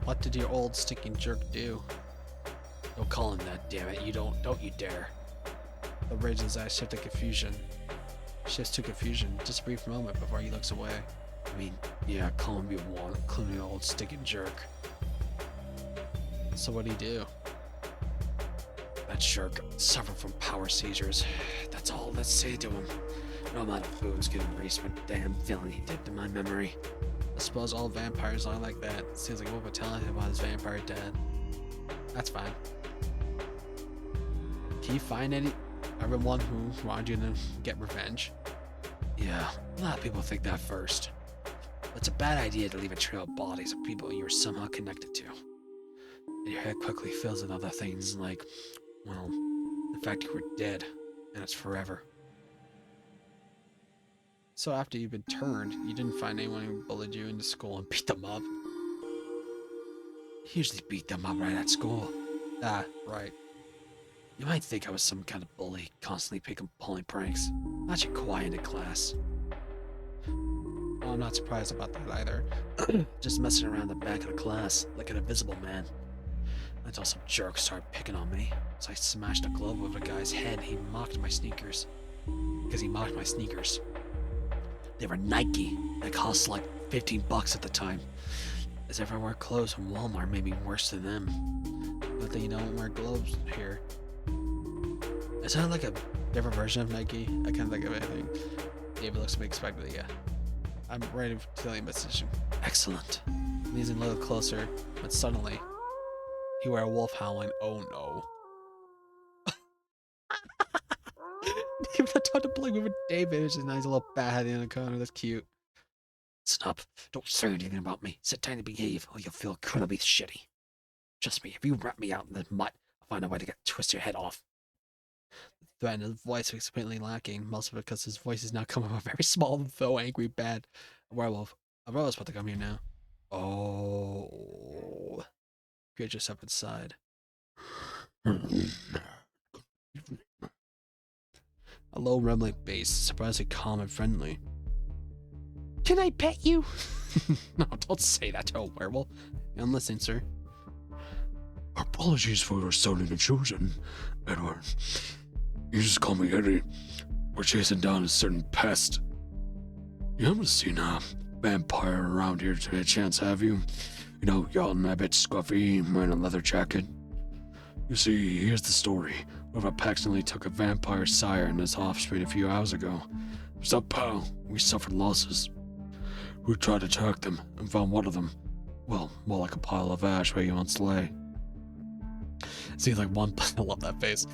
What did your old stinking jerk do? Don't call him that, damn it. Don't you dare. The rage in his eyes shifts to confusion, just a brief moment before he looks away. I mean, yeah, call him what you want, including the old stinking jerk. So what'd he do? That jerk suffered from power seizures. That's all let's say to him. No amount of food's gonna erase what damn villain he did to my memory. I suppose all vampires are like that. Seems like Wolf would tell him about his vampire dad. That's fine. Can you find everyone who wanted you to get revenge? Yeah, a lot of people think that first. But it's a bad idea to leave a trail of bodies of people you were somehow connected to. And your head quickly fills with other things like, well, the fact you were dead, and it's forever. So after you've been turned, you didn't find anyone who bullied you into school and beat them up? Usually beat them up right at school. Ah, right. You might think I was some kind of bully, constantly pulling pranks. Not you quiet in class. Oh, I'm not surprised about that either. Just messing around the back of the class, like an invisible man. Until some jerk started picking on me. So I smashed a glove over a guy's head and he mocked my sneakers. Because he mocked my sneakers. They were Nike. They cost like $15 at the time. As if I wear clothes from Walmart made me worse than them. But they don't wear gloves here. Is that like a different version of Nike? I can't think of anything. David looks at me expectantly. Yeah. I'm ready to tell you my decision. Excellent. He's a little closer, but suddenly, he heard a wolf howling. Oh no. David, I tried to believe with David. It's just a nice little bat hiding in the corner. That's cute. Listen up. Don't say anything about me. Sit down and behave, or you'll feel incredibly shitty. Trust me, if you wrap me out in the mud, I'll find a way to twist your head off. The threat in his voice was completely lacking, mostly because his voice is now coming from a very small, though angry, bad werewolf. A werewolf's about to come here now. Oh. Get yourself inside. A low rumbling bass, surprisingly calm and friendly. Can I pet you? No, don't say that to a werewolf. I'm listening, sir. Apologies for sounding intrusion, Edward. You just call me Eddie. We're chasing down a certain pest. You haven't seen a vampire around here to a chance, have you? You know, young, a bit scruffy, wearing a leather jacket. You see, here's the story. Whoever accidentally took a vampire sire and his offspring a few hours ago. What's up, pal? We suffered losses. We tried to track them and found one of them. Well, more like a pile of ash where he once lay. Seems like one. I love that face.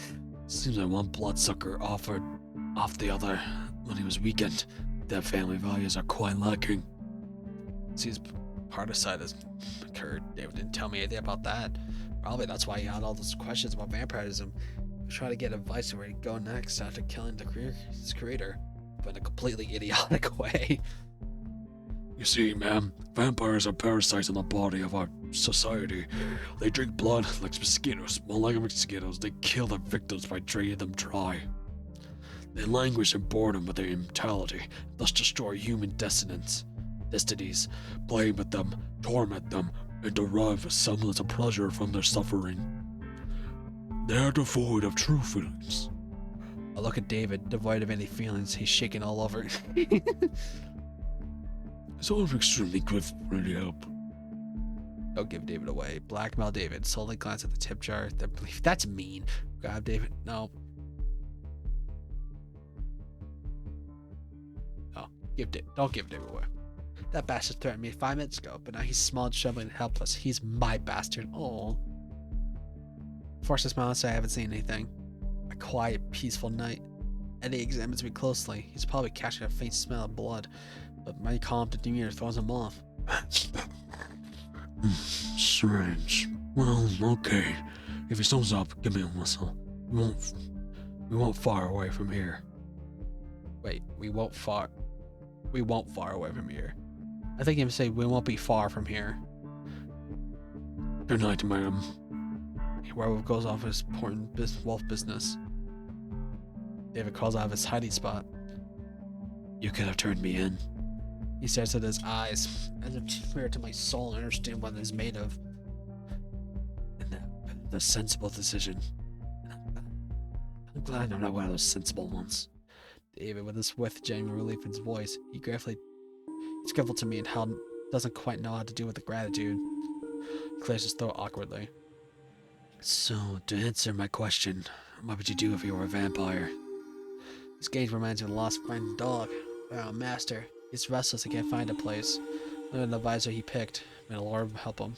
Seems like one bloodsucker offered off the other when he was weakened. Their family values are quite lacking. Seems particide has occurred. David didn't tell me anything about that. Probably that's why he had all those questions about vampirism. He was trying to get advice on where to go next after killing his creator, but in a completely idiotic way. You see, ma'am, vampires are parasites in the body of our society. They drink blood like mosquitoes. More like mosquitoes, they kill their victims by draining them dry. They languish in boredom with their immortality, thus destroy human destinies, play with them, torment them, and derive a semblance of pleasure from their suffering. They are devoid of true feelings. I look at David, devoid of any feelings. He's shaking all over. Someone extremely grateful for any help. Don't give David away. Blackmail David. Slowly glance at the tip jar. That's mean. Grab David. No. Oh, don't give David away. That bastard threatened me 5 minutes ago, but now he's small and trembling and helpless. He's my bastard. Oh. Force a smile and say I haven't seen anything. A quiet, peaceful night. Eddie examines me closely. He's probably catching a faint smell of blood, but my calm demeanor throws him off. Strange. Well, okay. If he sums up, give me a whistle. We won't far away from here. Wait, we won't far away from here. I think you say we won't be far from here. Good night, ma'am. Werewolf goes off his important wolf business. David crawls out of his hiding spot. You could have turned me in. He stares at his eyes, as if too clear to my soul and understand what it is made of. And the sensible decision. I'm glad I'm not one of those sensible ones. David, with genuine relief in his voice, he's grateful to me and how doesn't quite know how to deal with the gratitude. He clears his throat awkwardly. So, to answer my question, what would you do if you were a vampire? This game reminds me of a lost friend dog. Our master. He's restless and can't find a place. Look at the advisor he picked. May the Lord help him.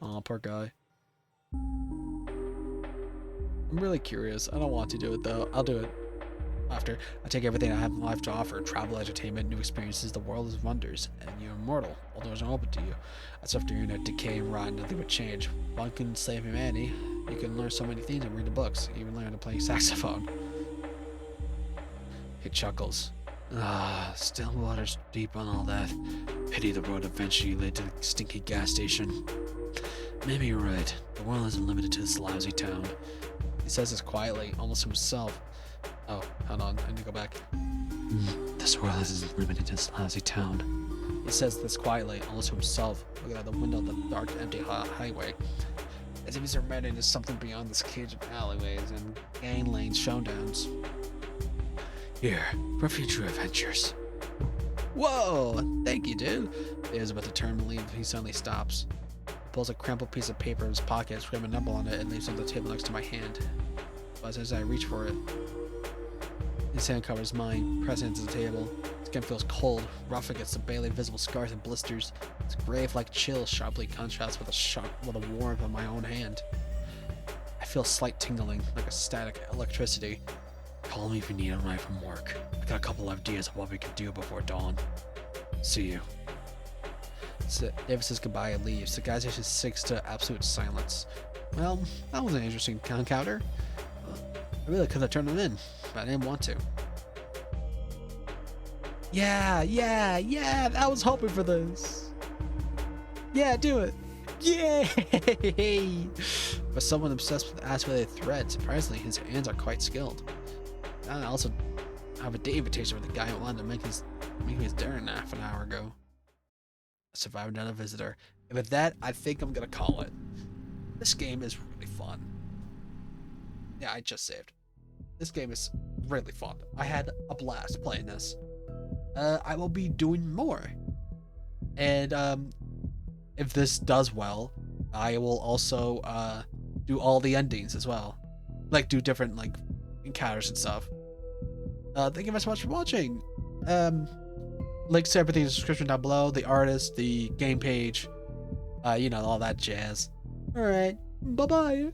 Aw, poor guy. I'm really curious. I don't want to do it though. I'll do it after. I take everything I have in life to offer. Travel, entertainment, new experiences. The world is wonders. And you're immortal. All doors are open to you. As after you're in a decay and rot, nothing would change. One can save humanity. You can learn so many things and read the books. Even learn to play saxophone. He chuckles. Still waters deep on all that. Pity the road eventually led to the stinky gas station. Maybe you're right. The world isn't limited to this lousy town. He says this quietly, almost to himself. Oh, hold on. I need to go back. This world isn't limited to this lousy town. He says this quietly, almost to himself, looking out the window of the dark, empty highway. As if he's remembering there's something beyond this cage of alleyways and gang lane showdowns. Here, for future adventures. Whoa! Thank you, dude. David's about to turn and leave. He suddenly stops. He pulls a crumpled piece of paper in his pocket, scraping a number on it, and leaves it on the table next to my hand. But as I reach for it, his hand covers mine, pressing into the table. His skin feels cold, rough against the barely visible scars and blisters. His grave-like chill sharply contrasts with the warmth of my own hand. I feel a slight tingling, like a static electricity. Call me if you need a ride from work. I got a couple of ideas of what we can do before dawn. See you. So David says goodbye and leaves. The guy just sinks to absolute silence. Well, that was an interesting encounter. I really could have turned him in, but I didn't want to. Yeah, I was hoping for this. Yeah, do it. Yay! But someone obsessed with ass-related thread. Surprisingly, his hands are quite skilled. I also have a date invitation with the guy who wanted to make me his dinner half an hour ago. I survived another visitor. And with that, I think I'm gonna call it. This game is really fun. Yeah, I just saved. This game is really fun. I had a blast playing this. I will be doing more. And if this does well, I will also do all the endings as well. Like do different like encounters and stuff. Thank you very much for watching. Links to everything in the description down below. The artist, the game page, all that jazz. Alright, bye-bye.